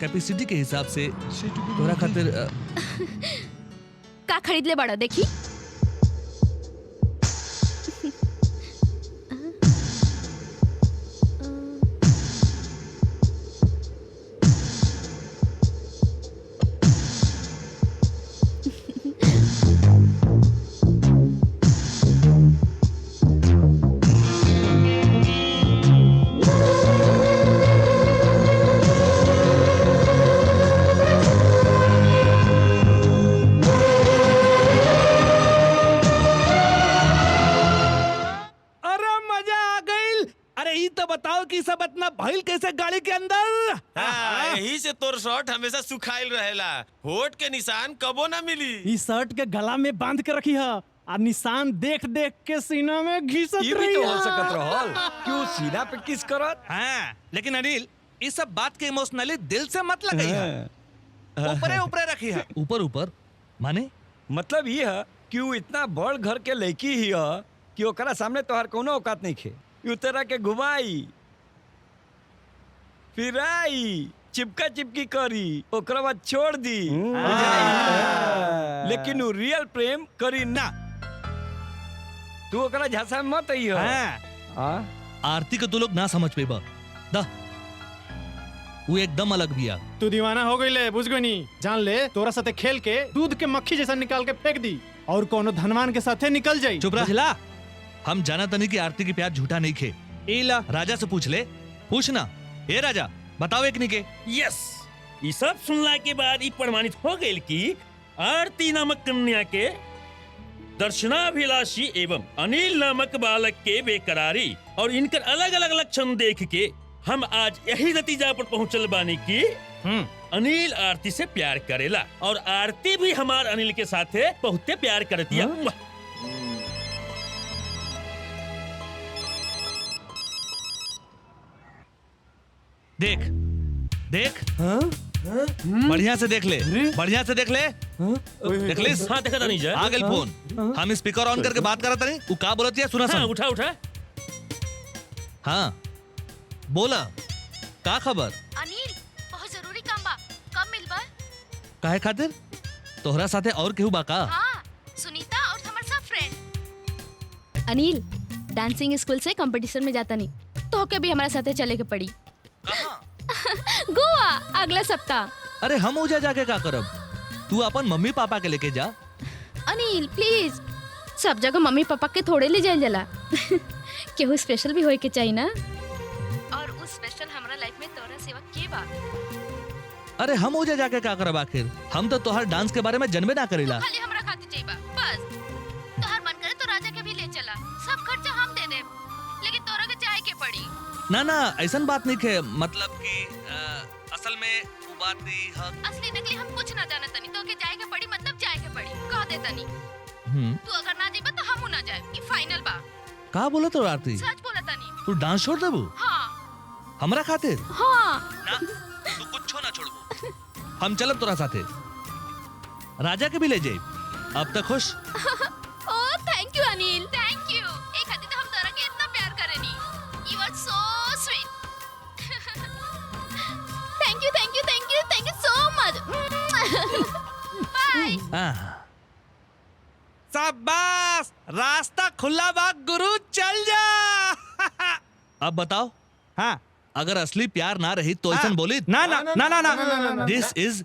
कैपेसिटी के हिसाब से तोहरा खातिर का खरीद ले बड़ा देखी। सब इतना भइल कैसे गाड़ी के अंदर? यही से तोर शर्ट हमेशा सुखाइल रहेला, होठ के निशान कबो ना मिली। इस शर्ट के गला में बांध के रखी है और निशान देख देख के सीना में घिसत ये भी रही तो है। हो सकत रहल, क्यों सीना पे किस करत? हाँ, लेकिन अनिल इस सब बात के इमोशनली दिल से मत लगाई है, ऊपरे ऊपरे रखी है। ऊपर ऊपर माने मतलब ये है कि वो इतना बड़ घर के लड़की ही है कि ओकरा सामने तोहर कोनो औकात नहीं खे। यू तरह के घुमाई फिराई चिपका चिपकी करी ओकरा बाद छोड़ दी लेकिन वो रियल प्रेम करी ना। तू ओकरा झांसा में मत आइयो। आरती को तू लोग ना समझ पे बा दा वो एकदम अलग बिया। तू दीवाना हो गई ले, बुझ गई नी। जान ले तोरा साथे खेल के दूध के मक्खी जैसा निकाल के फेंक दी और कोनो धनवान के साथे निकल जाई। चुप रह। बुझला? हम जाना तनी कि आरती की प्यार झूठा नहीं खे। इला राजा से पूछ ले, पूछना। ए राजा बताओ एक नहीं के। यस, ये सब सुनला के बाद ये प्रमाणित हो गई कि आरती नामक कन्या के दर्शनाभिलाषी एवं अनिल नामक बालक के बेकरारी और इनकर अलग अलग लक्षण देख के हम आज यही नतीजा पर पहुंचल बानी कि अनिल आरती से प्यार करेला और आरती भी हमार अनिल के साथे बहुते प्यार करती है। देख देख बढ़िया से देख ले, बढ़िया से देख ले। देख ले। हाँ देखा नहीं जा। आ गई फोन। हम स्पीकर ऑन करके बात करत नहीं। वो का बोलत है सुना हाँ, सुन। उठा उठा। हाँ बोला का खबर। अनिल बहुत जरूरी काम बा, कब मिलबा? काहे खातिर तोहरा साथे और केहू बा का? हाँ, सुनीता और हमार सब फ्रेंड। अनिल डांसिंग स्कूल से कंपटीशन में जाता नहीं तो के भी हमारे साथे चले के पड़ी। गोवा अगला सप्ताह। अरे हम उजा जाके का करब? तू अपन मम्मी पापा के लेके जा। अनिल प्लीज, सब जगह मम्मी पापा के थोड़े ले जाए जला केहू स्पेशल भी होए के चाहिए ना। और उस स्पेशल हमारा लाइफ में तोरा सेवा के बा। अरे हम उजा जाके का करब आखिर? हम तो तोहर डांस के बारे में जनबे ना करेला। खाली हमरा खातिर चाहिए बा बस। तोहर मन करे तो राजा के भी ले चला, सब खर्चा हम दे देब, लेकिन तोरा के जाए के पड़ी। ना ना ऐसन बात नहीं है, मतलब कि असल में वो बात नहीं है। असली नकली हम कुछ ना जाने तनी, तो के जाए के पड़ी मतलब जाए के पड़ी, कह दे तनी। तू अगर ना जीबा तो हम ना जाए, ये फाइनल बा। का बोला तो आरती? सच बोला तनी। तू डांस छोड़ देबू? हाँ हमरा खातिर? हाँ। ना तू कुछ ना छोड़बू। हम चलब तोरा साथे, राजा के भी ले जाए। अब तक खुश? Oh thank you Anil, thank you. एक खातिर तो हम तोरा के इतना प्यार करेनी। You are so sweet. Thank you, thank you, thank you, thank you so much. Bye. शाबाश, रास्ता खुला बा गुरु, चल जा। अब बताओ। हाँ अगर असली प्यार ना रही तो ऐसा बोली ना ना ना ना ना। दिस इज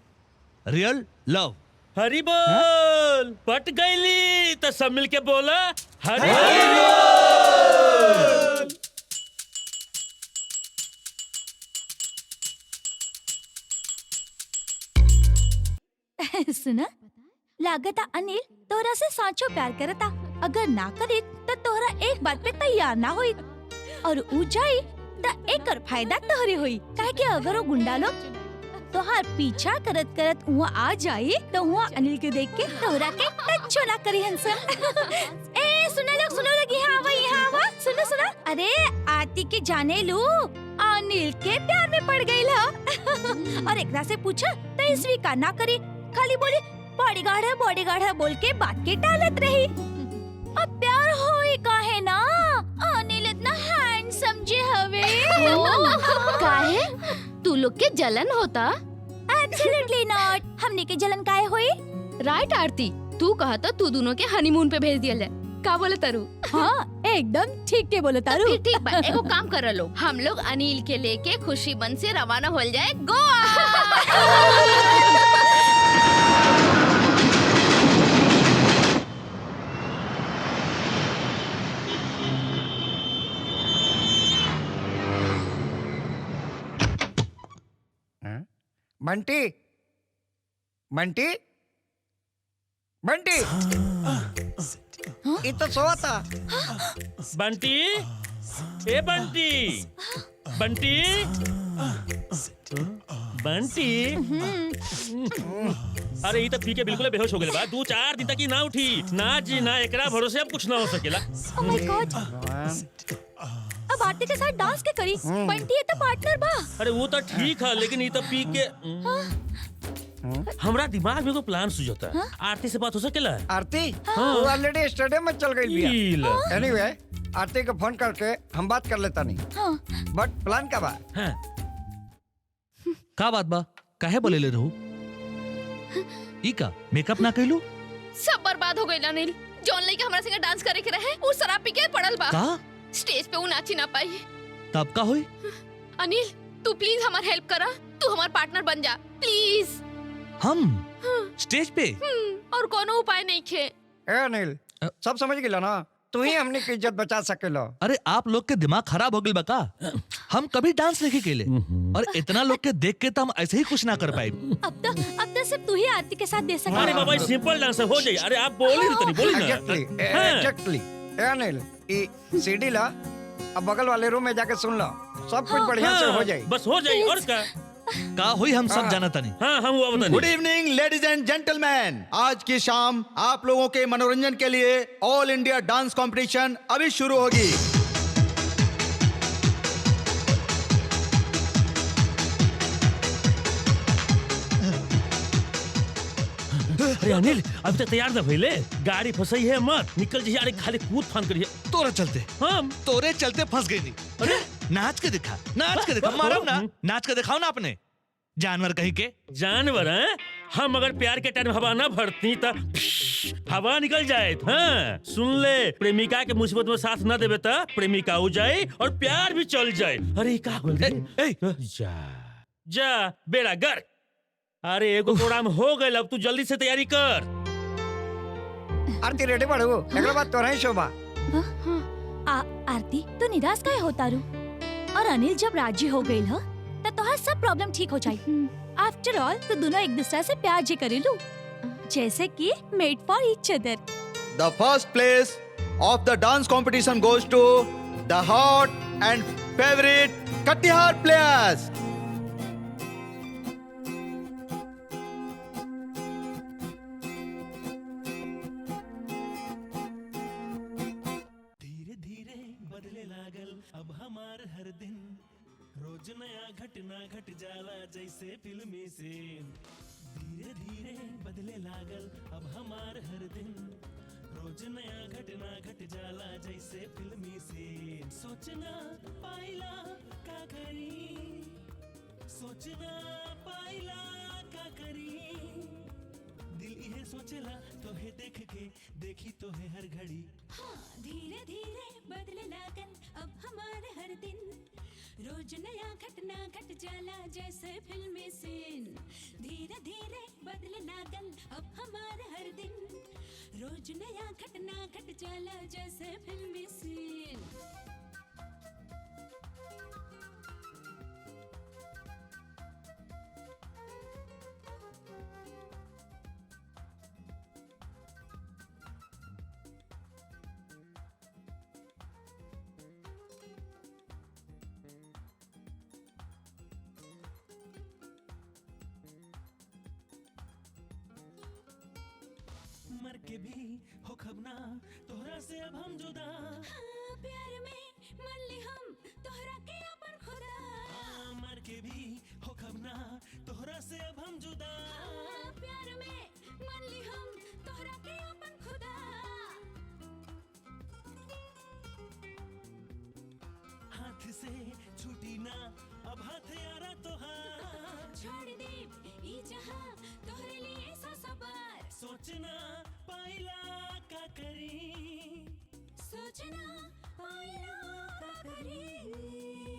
रियल लव। हरी बोल। पट गईली तो सब मिलके बोला हरी सुना, लागता अनिल तोरा से साचो प्यार करता। अगर ना करे तो तोहरा एक बात पे तैयार ना होई और ऊ जाई तो एकर फायदा तोहरे होई। काहे कि अगर वो गुंडा लोग तोहार पीछा करत करत वहाँ आ जाई तो वहाँ अनिल के देख के तोहरा के टच्चो ना करी हंसन। ए सुनो लोग यहाँ आवा। सुनो सुनो, अरे आरती के जाने लू अनिल के प्यार में पड़ गई ला। और एकरा से पूछा तो इस स्वीकार ना करी, खाली बोली बॉडीगार्ड है बोल के बात के टालत रही। अब प्यार होई काहे ना, अनिल इतना हैंडसम जे हवे। काहे? तू लोग के जलन होता? Absolutely not. हमने के जलन काहे होई? राइट आरती, तू कहा तो तू दोनों के हनीमून पे भेज दिया जाए। का बोले तारू? हाँ एकदम ठीक के बोले तारू। फिर ठीक बा, एगो काम कर लो, हम लोग अनिल के लेके खुशी मन से रवाना हो जाए गोवा। बंटी बंटी बंटी ये तो सोया था। बंटी, ए बंटी, बंटी, बंटी। अरे ये तो पी के बिल्कुल बेहोश हो गए बा। 2-4 दिन तक ही ना उठी ना जी ना, एकरा भरोसे अब कुछ ना हो सकेला। Oh my God। अब आरती के साथ डांस के करी, बंटी ये तो पार्टनर बा। अरे वो तो ठीक है, लेकिन ये तो पी के हमरा दिमाग में को प्लान सुझता है। आरती से बात हो सकेला? आरती वो ऑलरेडी स्टेडियम में चल गई बिया। एनीवे आरती को फोन करके हम बात कर लेता नहीं। बट प्लान का बा? का बात बा काहे बोले ले रहू ई का मेकअप ना कैलू सब बर्बाद हो गइल अनिल। जौन लइका हमरा संगे डांस करे के रहे उ शराब पी के पड़ल बा। का स्टेज पे उ नाची ना पाई। तब का होई अनिल तू प्लीज हमार हेल्प करा। तू हमार पार्टनर बन जा प्लीज। हम स्टेज पे और कोनो उपाय नहीं खे। ए अनिल सब समझ गेला ना, तू ही हमनी की इज्जत बचा सकेला। अरे आप लोग के दिमाग खराब हो गइल बा का? हम कभी डांस नहीं केले और इतना लोग के देख के तो हम ऐसे ही कुछ ना कर पाए। अब तो सिर्फ तू ही आरती के साथ दे सकता अरे बाबा सिंपल डांस हो जाए। अरे आप बोली ना तनी बोली ना। एग्जैक्टली ए अनिल ई सीडी ला अब बगल वाले रूम में जाके सुन लो, सब कुछ बढ़िया से हो जाए। बस हो जाए और का हुई हम सब जानता नहीं। हाँ हम वो बता। Good evening ladies and gentleman, आज की शाम आप लोगों के मनोरंजन के लिए ऑल इंडिया डांस कंपटीशन अभी शुरू होगी। अरे अनिल अभी तक तैयार ना भइले। गाड़ी फंसई है मत निकल जी। अरे खाली कूद फान करिए। तोरे चलते हम तोरे चलते फंस गई थी। अरे नाच के दिखा मारो ना, नाच के दिखाओ ना अपने जानवर कहीं के। जानवर हैं? हम अगर प्यार के टाइम हवा ना भरती तो हवा निकल जाए। हाँ सुन ले, प्रेमिका के मुसीबत में साथ ना देवे तो प्रेमिका हो जाए और प्यार भी चल जाए। अरे का जा जा बेड़ा गर। अरे एगो प्रोग्राम हो गए, अब तू जल्दी से तैयारी कर। आरती रेडी बाड़ू, एकरा बाद तोरा ही शोभा। आरती तू निराश काहे होता रू? और अनिल जब राजी हो गई हो तो तोहार सब प्रॉब्लम ठीक हो जाए। आफ्टर ऑल तो दोनों एक दूसरे से प्यार जे करेलू, जैसे कि made for each other. The first place of the dance competition goes to the hot and favorite Katihar players. धीरे धीरे बदले लागल अब हमार हर दिन, रोज नया घटना घट जाला जैसे फिल्मी सीन। धीरे धीरे बदले लागल अब हमार हर दिन, रोज नया घटना घट जाला जैसे फिल्मी सीन। सोचना पाइला का करी, सोचना पाइला का करी, दिल इहे सोचला तोहे देख के देखी तोहे हर घड़ी। हाँ धीरे धीरे बदले लागल अब हमारे हर दिन, रोज नया घटना घट जाला जैसे फिल्मी सीन। धीरे धीरे बदले लागल अब हमारे हर दिन, रोज नया घटना घट जाला जैसे फिल्मी सीन। मर के भी हो खबना तोहरा से अब हम जुदा। हाँ, प्यार में मन ली हम तोहरा के अपन खुदा। मर के भी हो खबना तोहरा से अब हम जुदा। हाँ, प्यार में मन ली हम तोहरा के अपन खुदा। हाथ से छूटी ना अब हाथ यारा तोहार, छोड़ दे ई जहां तोहरे लिए सौ बार। सोचना पाइला का करी, सोचना पाइला का करी।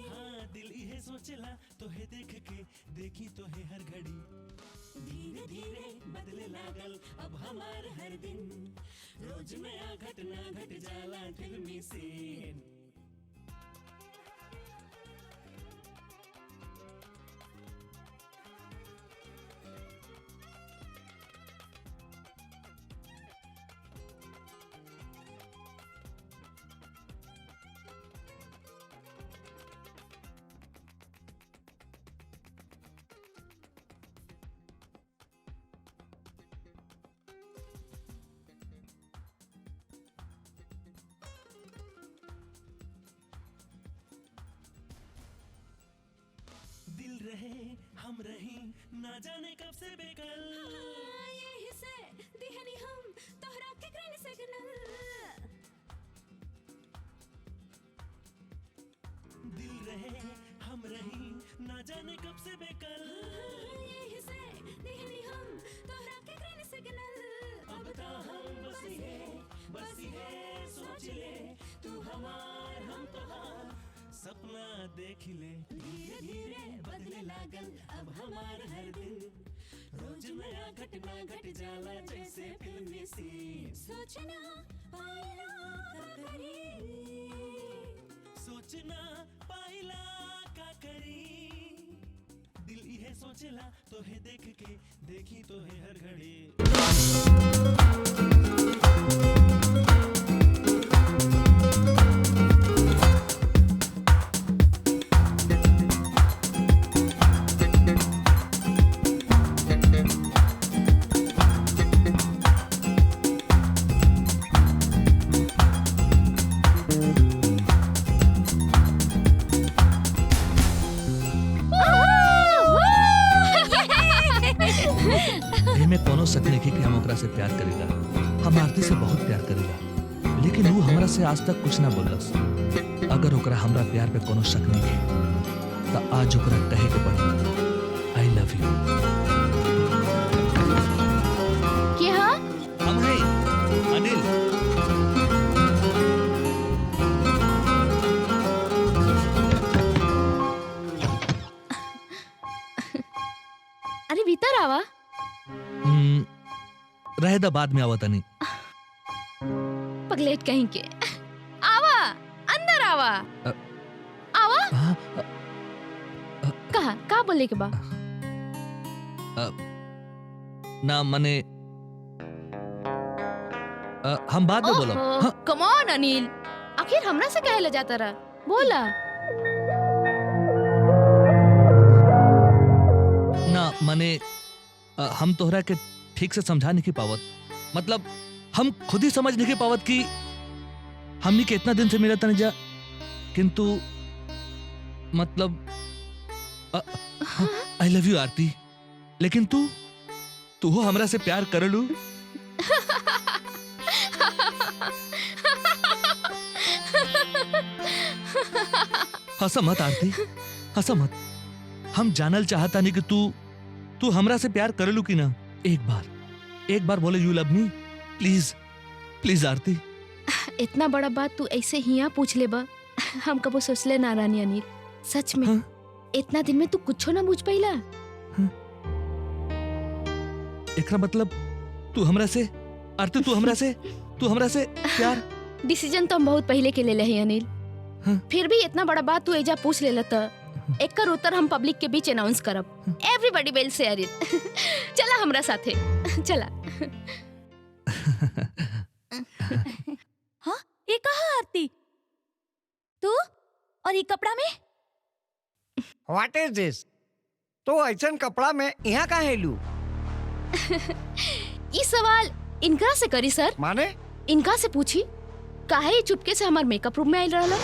हाँ दिल इहे सोचला तोहे देख के देखी तोहे हर घड़ी। धीरे धीरे बदले लागल अब हमार हर दिन, रोज नया घटना घट जाला फिल्मी सीन। दिल रहे हम रही ना जाने कब से बेकल। हाँ, यही से दिहनी हम तोहरा के ग्रीन सिग्नल। दिल रहे हम रही ना जाने कब से बेकल। सपना देख ले। धीरे धीरे बदले लागल अब हमार हर दिन, रोज नया घटना घट जाला जैसे फिल्मी सीन। सोचना पाइला का करी, सोचना पाइला का करी, दिल इहे सोचला तो है देख के, देखी तो है हर घड़ी। में कोनो शक नहीं कि हम ओकरा से प्यार करेगा। हम आरती से बहुत प्यार करेगा, लेकिन वो हमरा से आज तक कुछ ना बोलस। अगर ओकरा हमरा प्यार पे कोनो शक नहीं है तो आज ओकरा कहे के पड़ी आई लव यू। क्या हम हैं अनिल। अरे भीतर आवा। रहे दा बाद में आवता नहीं। पगलेट कहीं के। आवा अंदर आवा। आवा कहा बोले के बा? ना मने हम बाद में बोला। कम ऑन अनिल, आखिर हमरा से कहे ले जाता रहा, बोला। ना मने हम तोहरा के ठीक से समझा नहीं पावत। मतलब हम खुद ही समझ नहीं पावत कि हमनी के इतना दिन से मिला तनी जा, किंतु मतलब आई लव यू आरती। लेकिन तू हो हमरा से प्यार कर लू। हंसा मत आरती, हंसा मत। हम जानल चाहता नहीं कि तू हमरा से प्यार कर लू कि ना। एक बार बोले you love me, please please Aarti. इतना बड़ा बात तू ऐसे हिया पूछ ले बा, हम कबो सोचले ना रानी अनिल। सच में इतना दिन में तू कुछो ना पूछ पाइला। एकरा मतलब तू हमरा से आरती, तू हमरा से प्यार। डिसीजन तो हम बहुत पहले के ले हैं अनिल। फिर भी इतना बड़ा बात तू एजा पूछ लेला त एकर उत्तर हम पब्लिक के बीच अनाउंस करब। Everybody will share it. चला हमरा साथे, चला। हाँ, ये कहा आरती? तू और ये कपड़ा में? व्हाट इज दिस? तो ऐसन कपड़ा में यहाँ का है लू? ये सवाल इनका से करी सर। माने? इनका से पूछी काहे चुपके से हमार मेकअप रूम में आइल रहला।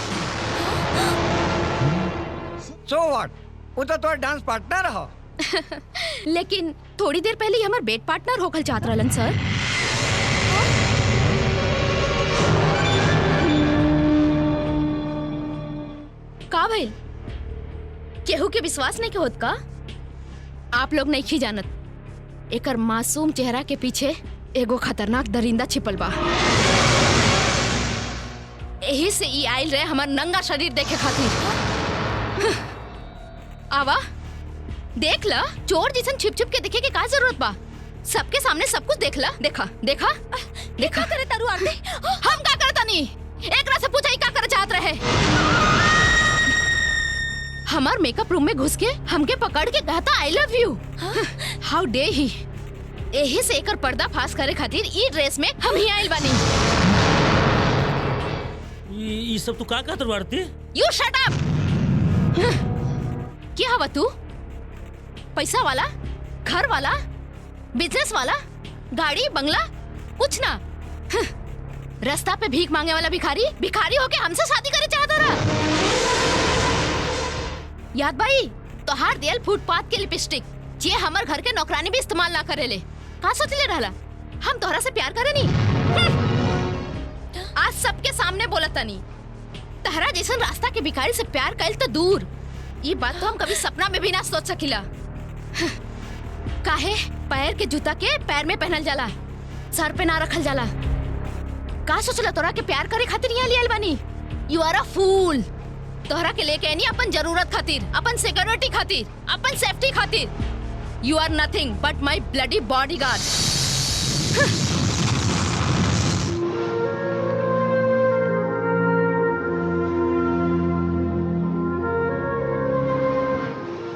So what? वो तो डांस पार्टनर हो। लेकिन थोड़ी देर पहले हमार बेड पार्टनर होकर चाहत रहलन सर। का भइल? केहू के विश्वास नहीं के होत का? आप लोग नहीं जानत एकर मासूम चेहरा के पीछे एगो खतरनाक दरिंदा छिपल बा। यही से ई आइल रहे हमार नंगा शरीर देखे खातिर। आवा देख ला, चोर जैसन छिप छिप के देखे के का जरूरत बा? सबके सामने सब कुछ देख ला। देखा देखा देखा करे तारू आरती। हम का करता नहीं, एकरा से पूछा ही का करे चाहत रहे। हमार मेकअप रूम में घुस के हमके पकड़ के कहता आई लव यू। हाउ डे ही। यही से एकर पर्दा फाश करे खातिर ई ड्रेस में हम ही आइल बानी। ये सब तू का कहत आरती? You shut up. क्या हवा तू? पैसा वाला, घर वाला, बिजनेस वाला, गाड़ी बंगला, कुछ ना। रास्ता पे भीख मांगने वाला भिखारी होके हमसे शादी करे चाहता रहा। याद भाई तो हार दियल फुटपाथ के लिपस्टिक ये हमर घर के नौकरानी भी इस्तेमाल ना करे ले। का सोचले रहला हम तोहरा से प्यार करे नहीं? आज सबके सामने बोलता नहीं। तहरा जैसन रास्ता के भिखारी से प्यार कैल तो दूर, ये बात तो हम कभी सपना में भी ना सोच सकिला। काहे पैर के जूता के पैर में पहनल जाला, सर पे ना रखल जाला। का सोचला तोरा के प्यार करे खातिर यहाँ लियल बानी? यू आर अ फूल। तोहरा के लेके नहीं, अपन जरूरत खातिर, अपन सिक्योरिटी खातिर, अपन सेफ्टी खातिर। You are nothing but my bloody bodyguard.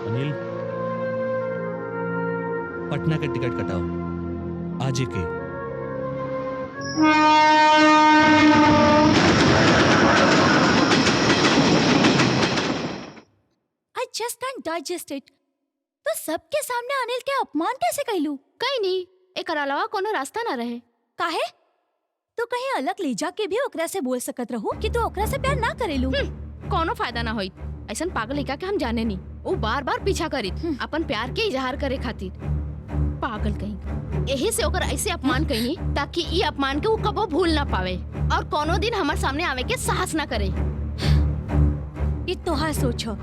Anil, Patna का टिकट कटाओ आज ही के। I just can't digest it. तो सबके सामने अनिल के अपमान कैसे कहलू? कहीं नहीं, एक अलावा कोनो रास्ता ना रहे। काहे? तो कहीं अलग ले जाके भी ओकरा से बोल सकत रहू कि तू ओकरा से प्यार ना करेलू। कोनो फायदा ना होई। ऐसन पागल लड़का के हम जाने नहीं। वो बार-बार पीछा करी अपन प्यार के इजहार करे खातिर। पागल कहीं। यही से ओकर ऐसे अपमान कहीं ताकि ये अपमान के वो कबो भूल ना पावे और कोनो दिन हमारे सामने आवे के साहस ना करे। ये तोहार सोच हो।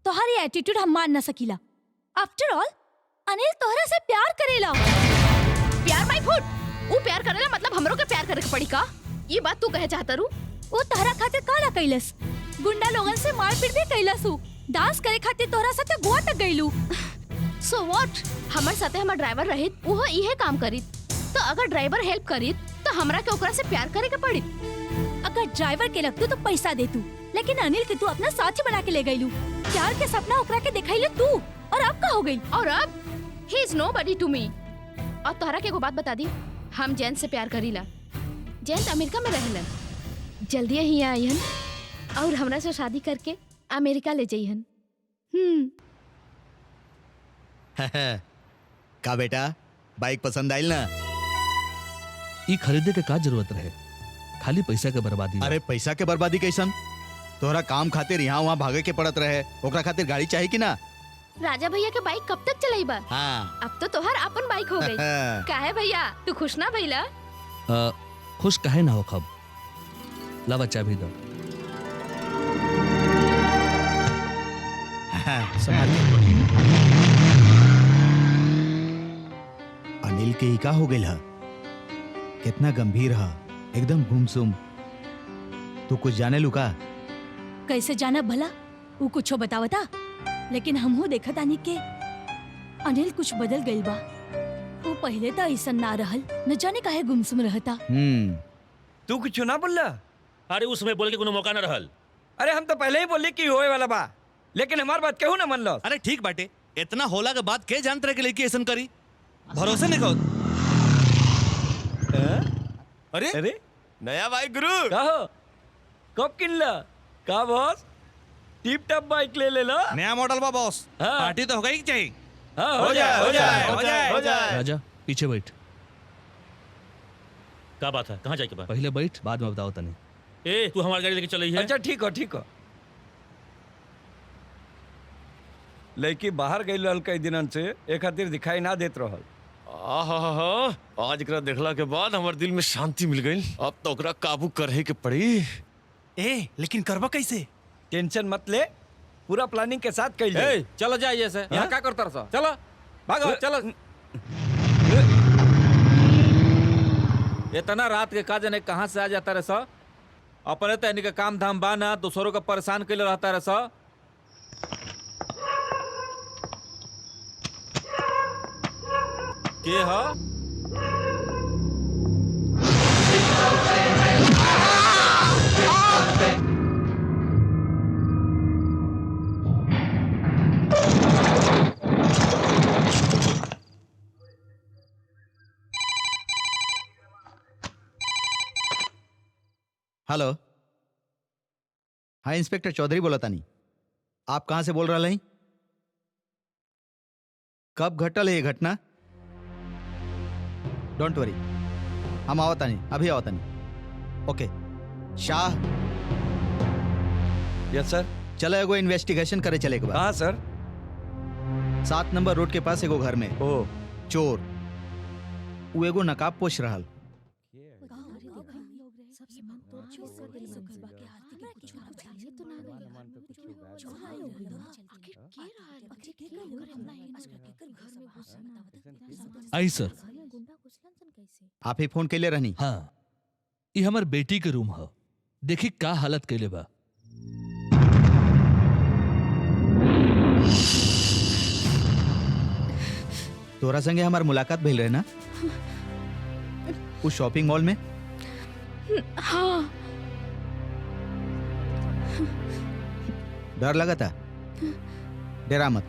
तोहारी एटीट्यूड हम मान ना सकीला। आफ्टर ऑल अनिल तोहरा से प्यार करेला। प्यार माई फुट। वो प्यार करेला मतलब हमरो के प्यार करे के पड़ी का? ये बात तू कहे चाहता रू? वो तोहरा खातिर काला कैलस। गुंडा लोगन से मारपीट भी कैलस। डांस करे खातिर तोहरा साथे गोवा तक गइलू। So what? हमारे साथे हमार ड्राइवर रहित, वो इहे काम करित। तो अगर ड्राइवर हेल्प करित तो हमरा के ओकरा से प्यार करे के पड़ी। अगर ड्राइवर के लगतू तो पैसा दे तू, लेकिन अनिल के तू अपना साथी बना के ले गइलू। प्यार के सपना ओकरा के दिखाइले तू, और अब का हो गई? और अब he is nobody to me. और तोहरा के एगो बात बता दी, हम जैन से प्यार करीला। जैन अमेरिका में रहेलन, जल्दी ही आईहन और हमरा से शादी करके अमेरिका ले जाइहन। का बेटा, बाइक पसंद आइल ना? ई खरीदे के का जरूरत रहे? खाली पैसा के बर्बादी। अरे पैसा के बर्बादी कैसन? तोहरा काम खातिर यहाँ वहाँ भागे के पड़त रहे, ओकरा खातिर गाड़ी चाहिए कि ना? राजा भैया के बाइक कब तक चलाईबा? हाँ। अब तो तोहर अपन बाइक हो गई। काहे भैया, तू खुश ना भइला? खुश काहे ना हो खब। ला बच्चा भी दो। अनिल के का हो गइल ह? कितना गंभीर ह, एकदम गुमसुम। तू कुछ जाने लुका? कैसे जाना भला? वो कुछो बतावता, लेकिन हमहू देखत आनी के अनिल कुछ बदल गइल बा। वो पहले तो ऐसा ना रहल, न जाने काहे गुमसुम रहता। तू कुछ ना बोलला? अरे उसमें बोले के कोनो मौका ना रहल। अरे हम तो पहले ही बोली कि होए वाला बा, लेकिन हमार बात केहू ना मन लो। अरे ठीक बाटे, इतना होला के बाद के जानत रहे के लड़की ऐसन करी? भरोसे नहीं कहो। अरे अरे नया बाइक गुरु का हो? कब किनला? का बॉस? टिप टॉप बाइक ले ले लो। नया मॉडल बा बॉस। हाँ। पार्टी तो होगा ही चाहिए। हाँ, हो जाए हो जाए हो जाए हो जाए। राजा पीछे बैठ। क्या बात है? कहाँ जाए के बाद? पहले बैठ, बाद में बताओ तने। ए, तू हमारी गाड़ी लेके चल रही है? अच्छा ठीक हो ठीक हो। लड़की बाहर गई रहल कई दिनन से, एक खातिर दिखाई ना देत रहल। आज एकरा देखला के बाद हमारे दिल में शांति मिल गई। अब तो ओकरा काबू करे के पड़ी। ए, लेकिन करबा कैसे? टेंशन मत ले, पूरा प्लानिंग के साथ कइल जाए। चलो जाइए से। यहाँ क्या करता रहा? चलो भागो चलो। इतना रात के का जाने कहाँ से आ जाता रहे सा? अपने तो इनके काम धाम बाना, दूसरों का परेशान के लिए रहता रहे सा। के हा? हेलो, हाँ इंस्पेक्टर चौधरी बोला तानी। आप कहाँ से बोल रहा हैं? कब घटल है ये घटना? डोंट वरी, हम आवता नहीं, अभी आवता नहीं। ओके शाह। यस सर। चलो एगो इन्वेस्टिगेशन करे चले के बाद। हाँ सर। 7 नंबर रोड के पास एगो घर में ओ चोर, वो एगो नकाब पोछ रहल। आई सर। आप ही फोन कैले रहनी? हाँ, ये हमार बेटी के रूम है। देखी का हालत कैले बा। तोरा संगे हमार मुलाकात भइल रहे ना उस शॉपिंग मॉल में। हाँ। डर लगा था? डरा मत।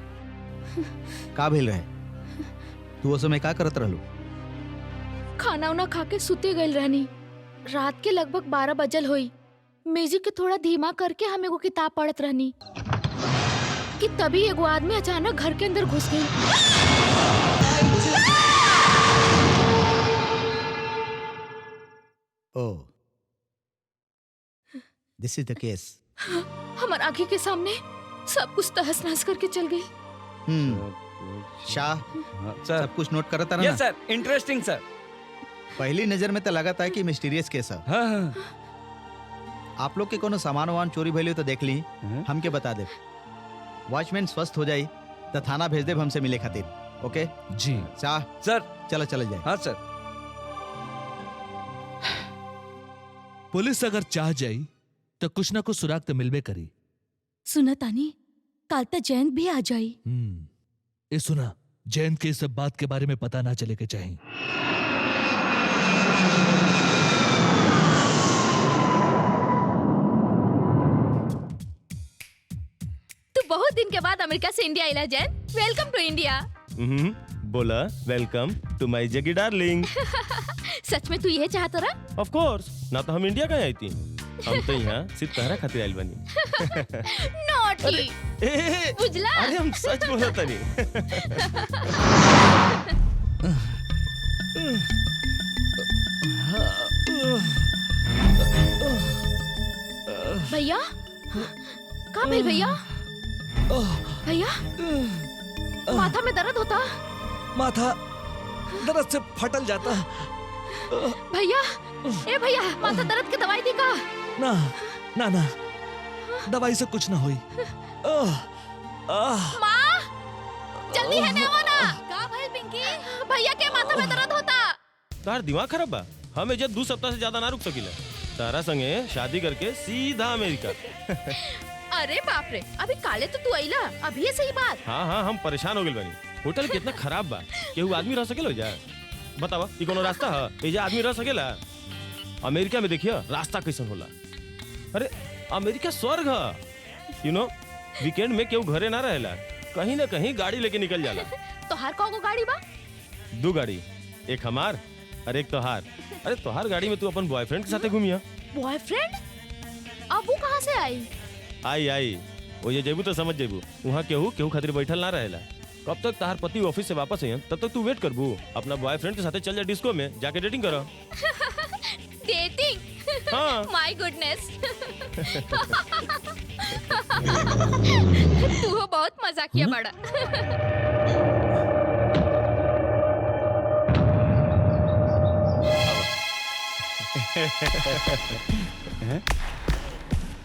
का भइल रहे? तू उस समय का करत रहलू? खाना उना खा के सुते गइल रहनी। रात के लगभग 12 बजल हुई। म्यूजिक के थोड़ा धीमा करके हम एगो किताब पढ़त रहनी कि तभी एगो आदमी अचानक घर के अंदर घुस गई। ओह, दिस इज द केस। हमार आंखें के सामने सब कुछ तहस नहस करके चल गई। शाह सर सब कुछ नोट करता रहा यस सर, इंटरेस्टिंग सर। पहली नजर में तो लगा था कि मिस्टीरियस केस है। हाँ हाँ। आप लोग के कोनो सामान वामान चोरी भइल तो देख ली, हमके बता दे। वॉचमैन स्वस्थ हो जाई तो थाना भेज दे हमसे मिले खातिर। ओके जी शाह सर। चलो चले जाए। हाँ सर। पुलिस अगर चाह जाई तो कुछ ना कुछ सुराग तो मिलबे करी। सुना तानी, काल तक जयंत भी आ जाई। ये सुना, जयंत के इस सब बात के बारे में पता ना चले के चाहिए। तू बहुत दिन के बाद अमेरिका से इंडिया आइला जैन। Welcome to India. बोला वेलकम टू माय जगी डार्लिंग। सच में तू ये चाहता रहा? ऑफ कोर्स, ना तो हम इंडिया कहाँ आई थी। हम तो यहाँ सिर्फ तहरा खातिर आइल बनी। नॉटी बुझला। अरे हम सच बोला तनी। भैया कहाँ मिल भैया? भैया माथा में दर्द होता। माथा दर्द से फटल जाता। भैया ए भैया, माथा दर्द की दवाई दी का? ना ना ना, दवाई से कुछ ना हुई। माँ जल्दी है ना, ना। का भाई पिंकी? भैया के माथा में दर्द होता। तार दिमाग खराब बा। हम एजे 2 सप्ताह से ज्यादा ना रुक सकीला। तारा संगे शादी करके सीधा अमेरिका। अरे बाप रे, अभी काले तो तू आइला, अभी ये सही बात। हाँ हाँ, हम परेशान हो गए बनी। होटल कितना खराब बा, केहू आदमी रह सकेला जा? बतावा, ये कोनो रास्ता है? एजे आदमी रह सकेला? अमेरिका में देखिए रास्ता कैसन होला। अरे अमेरिका स्वर्ग है। यू नो, वीकेंड में केहू घरे ना रहेला, कहीं ना कहीं गाड़ी लेके निकल जाला। तो हर कौन को गाड़ी बा? 2 गाड़ी, एक हमार और एक तोहार। अरे तोहार गाड़ी में तू अपन बॉयफ्रेंड के साथ घूमिया। बॉयफ्रेंड? अब वो कहाँ से आई? आई वो ये जेबू तो समझ जेबू। वहाँ केहू खातिर बैठल ना रहेला। कब तक तार पति ऑफिस से वापस आयन तब तक तू वेट करबू। अपना बॉयफ्रेंड के साथ चल जा डिस्को में, जाके डेटिंग करो। डेटिंग? हाँ। माय गुडनेस। तू हो बहुत मजाकिया बड़ा।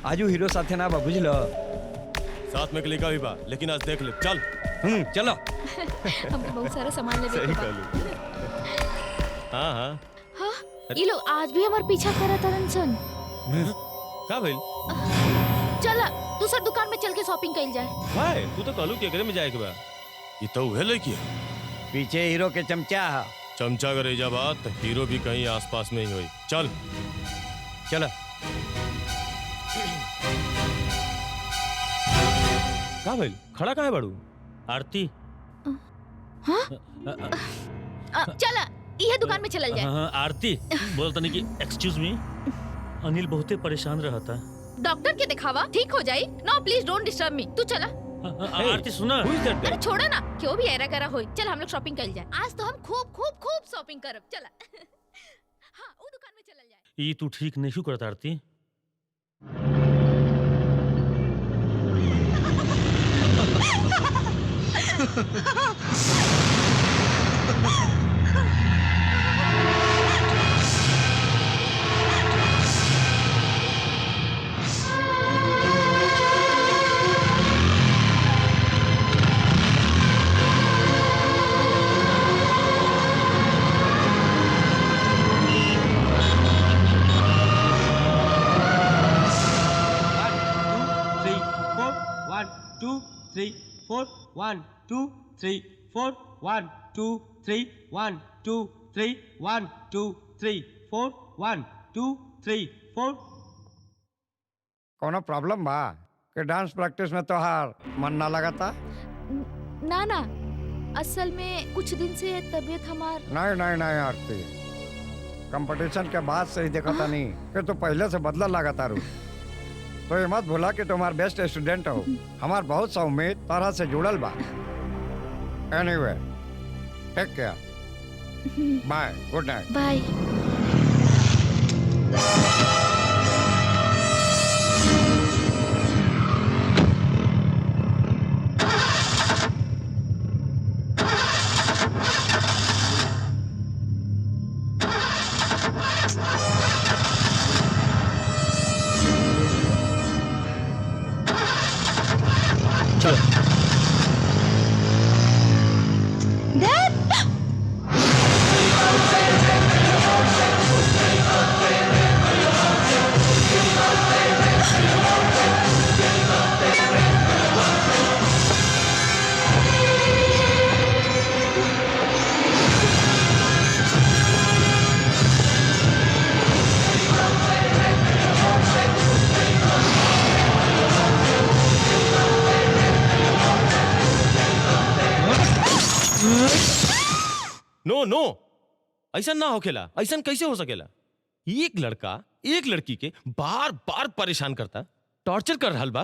आजू हीरो साथे ना बा, बुझलो। साथ में क्लिका भी बा, लेकिन आज देख ले। चल चलो। हम बहुत सारा सामान ले सही बा। कहलू। हाँ हाँ। हाँ, ये लोग आज भी हमार पीछा करत हरन सन। का भइल? चला दूसर दुकान में चल के शॉपिंग कइल जाए। भाई तू तो कहलू केकरे में जाए के बा। ये तो उहे लड़की है। पीछे हीरो के चमचा है। चमचा करे जा बात, हीरो भी कहीं आसपास में ही होई। चल चलो। का भइल? खड़ा काहे बाड़ू? आरती। हाँ? चला ये दुकान में चलल जाए। हाँ, आरती बोलता नहीं कि एक्सक्यूज मी, अनिल बहुते परेशान रहता। डॉक्टर के दिखावा, ठीक हो जाई। नो प्लीज डोंट डिस्टर्ब मी। तू चला। आरती सुना। अरे छोड़ा ना, क्यों भी ऐरा करा होई। चल हम लोग शॉपिंग कर जाए। आज तो हम खूब खूब खूब शॉपिंग करब। चला। हाँ, वो दुकान में चलल जाए। ये तू ठीक नहीं करता आरती। One, two, three, four. 1, 2, 3, 4. 1, 2 3 1 2 3 1 2 3 4 1 2 3 4 कोनो प्रॉब्लम बा कि डांस प्रैक्टिस में तोहार मन ना लगाता? ना ना, असल में कुछ दिन से तबीयत हमार नहीं नहीं नहीं आरती, कंपटीशन के बाद से ही देखा था नहीं कि तू पहले से बदला लगाता रू। तो ये मत भूला कि तुम बेस्ट स्टूडेंट हो। हमार बहुत सा उम्मीद तरह से जुड़ल बा। Anyway, take care, bye, good night. Bye. No no, ऐसा ना होखेला। ऐसा कैसे हो सकेला? एक लड़का एक लड़की के बार बार परेशान करता, टॉर्चर कर रहल बा,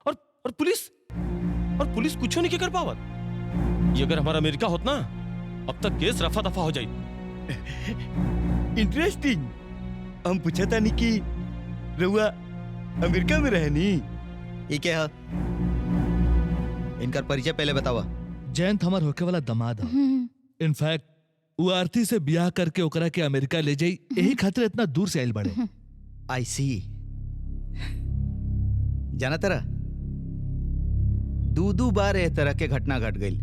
और पुलिस कुछ नहीं कर पावत। ये अगर हमारा अमेरिका होत ना, अब तक केस रफा दफा हो जाई। इंटरेस्टिंग। हम पूछा था नहीं कि रहुआ अमेरिका में रहे नी। ये क्या है? इनका परिचय पहले बतावा। जयंत हमार होके वाला दामाद है। इनफैक्ट वो आरती से ब्याह करके ओकरा के अमेरिका ले जाई, यही खातिर इतना दूर से आइल बड़े। आई सी। जाना तरह दो बार एह तरह के घटना घट गई।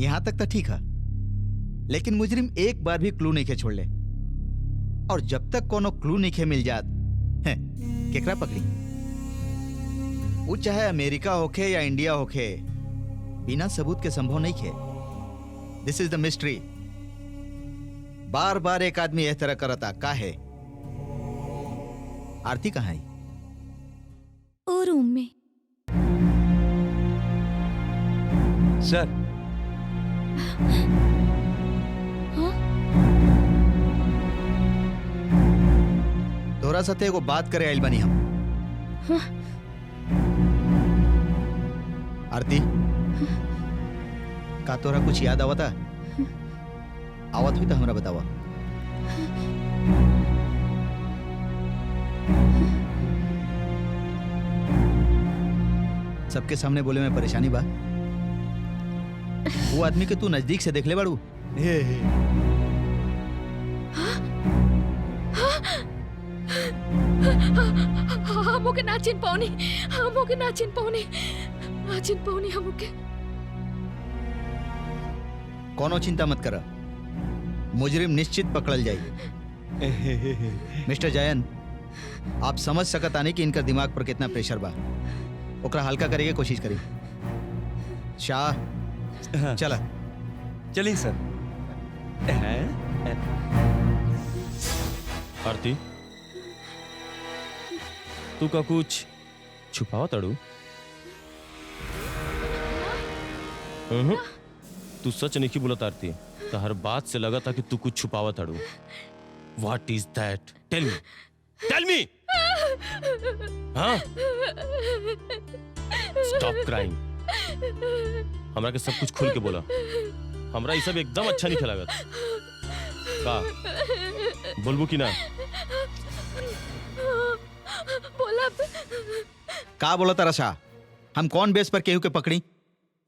यहां तक तो ठीक है, लेकिन मुजरिम एक बार भी क्लू नहीं खे छोड़ ले। और जब तक कोनो क्लू नहीं खे मिल जात, केकरा पकड़ी? वो चाहे अमेरिका होखे या इंडिया होखे, बिना सबूत के संभव नहीं खे। दिस इज द मिस्ट्री। बार बार एक आदमी इस तरह करता का है? आरती कहाँ है? ओ रूम में। सर, तोरा साथे एगो बात करे आइल बनी हम। आरती, का तोरा कुछ याद आवता? आवत हुई तो हमरा बतावा। सबके सामने बोले में परेशानी बा। वो आदमी के तू नजदीक से देख ले बाड़ू। हमके ना चिन पाऊनी, हमके ना चिन पाऊनी, ना चिन पाऊनी हमके। कोनो चिंता मत करा, मुजरिम निश्चित पकड़ल जाई। मिस्टर जयंत, आप समझ सकत आने कि इनका दिमाग पर कितना प्रेशर बा। ओकरा हल्का करे के कोशिश करी। शाह, चला। चलिए सर। आरती, तू का कुछ छुपावा तड़ू? तू सच नहीं बोलत आरती। तो हर बात से लगा था कि तू कुछ छुपावा तड़ू। What is that? Tell me. Tell me. हाँ? Stop crying. हमरा के सब कुछ खुल के बोला। हमरा ये सब एकदम अच्छा नहीं खेला। का बोलबू की ना? बोला। का बोला तारा शाह? हम कौन बेस पर केहू के पकड़ी?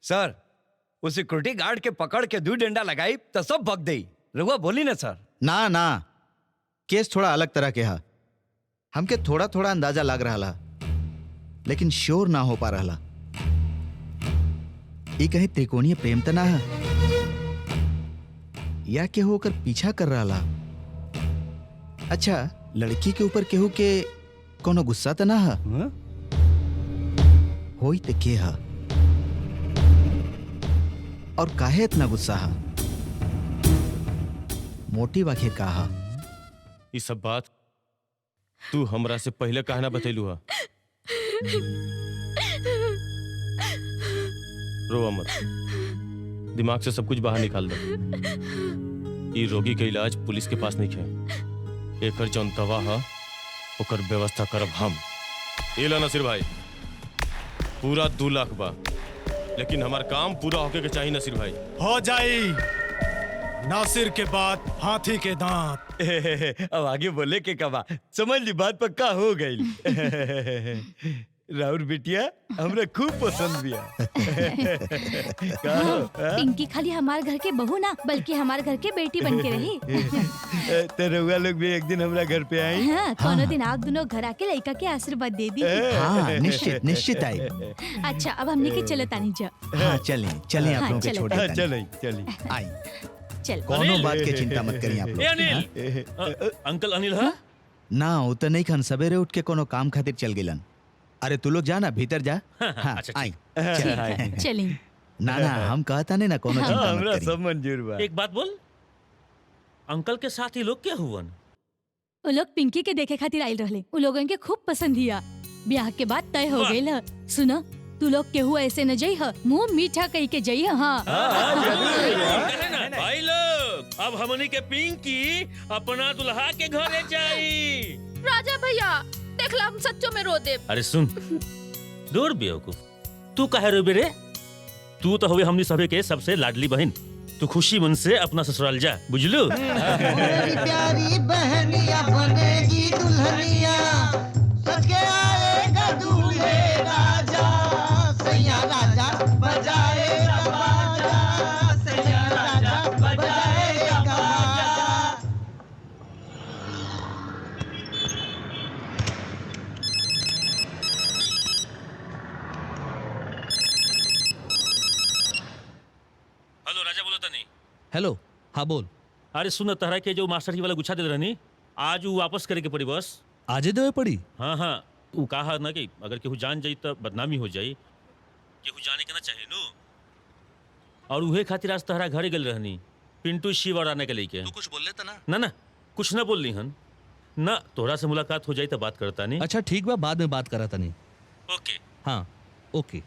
सर, वो सिक्योरिटी गार्ड के पकड़ के 2 डंडा लगाई तो सब भग गई। रघुआ बोली ना सर। ना ना, केस थोड़ा अलग तरह के हा। हमके थोड़ा थोड़ा अंदाजा लग रहा, लेकिन श्योर ना हो पा रहा। ये कहीं त्रिकोणीय प्रेम तो ना है, या केहू होकर पीछा कर रहा। अच्छा, लड़की के ऊपर केहू के कोनो गुस्सा तो ना है? होई तो के हा? और काहे इतना गुस्सा है? मोटी आखिर कहा ये सब बात तू हमरा से पहले कहना बतैलू हा। रोवा मत, दिमाग से सब कुछ बाहर निकाल दो। ये रोगी के इलाज पुलिस के पास नहीं है। एकर जौन दवा है ओकर व्यवस्था करब हम। एला नसीर भाई, पूरा 2 लाख बा, लेकिन हमार काम पूरा होके के चाहिए नसीर भाई। हो जाई। नासिर के बाद हाथी के दांत। अब आगे बोले के कबा, समझ ली बात पक्का हो गई। राउर बिटिया हमरा खूब पसंद बिया। पिंकी खाली हमारे घर के बहू ना बल्कि हमारे घर के बेटी बन के रही। तो रउआ लोग भी एक दिन हमरा घर पे आई। हाँ, कोनो दिन आप दोनों घर आके लड़का के आशीर्वाद दे दी। हाँ, निश्चित निश्चित आई। अच्छा, अब हमने के चलो तानी जा। हाँ चलें चलें, आप लोगों के छोटे तानी। चलें आई। चल। कोनो बात के चिंता मत करिए आप ए अनिल, लोग। अंकल अनिल है? ना वो तो नहीं खन, सवेरे उठ के कोनो काम खातिर चल गिलन। अरे तू लोग जाना, भीतर जा। हाँ, अच्छा, आई। चलें। ना ना, हम कहता नहीं ना कोनो चिंता मत हमरा करिए। सब मंजूर बा। एक बात बोल, अंकल के साथ ही लोग क्या हुवन? वो लोग पिंकी के देखे खातिर आयल रहले। वो लोगन के खूब पसंद हिया। ब्याह के बाद तय हो गइल ह। सुनो, तू लोग केहू ऐसे न जई ह, मुंह मीठा कही के जई ह। हाँ। भाई लोग, अब हमनी के पिंकी अपना दुल्हा के घरे जाई। राजा भैया, देखला हम सच्चो में रो दे। अरे सुन, दूर बेवकूफ, तू कहे रो बेरे? तू तो हुए हमनी सभी के सबसे लाडली बहन। तू खुशी मन से अपना ससुराल जा, बुझलू? प्यारी बहनिया बनेगी दुल्हनिया, सके आएगा दूल्हे राजा, सैया राजा बजाएगा बाजा, सैया राजा बजाएगा बाजा। हेलो राजा, बोलो तनी। हेलो, हाँ बोल। अरे सुन, तहरा के जो मास्टर जी वाला गुच्छा दे रहनी, आज वो वापस करे के पड़ी बस। आजे देवे पड़ी? हाँ हाँ, वो कहा ना कि अगर केहू जान जाई तो बदनामी हो जाई, केहू जाने के ना चाहिए नु। और उहे खातिर आज तहरा घरे गल रहनी, पिंटू शिव और आने के लेके। तू कुछ बोल लेता ना? ना ना, कुछ ना बोलनी हन ना। तोहरा से मुलाकात हो जाई तो बात करता नहीं। अच्छा ठीक बा, बाद में बात करा तनी। ओके। हाँ ओके।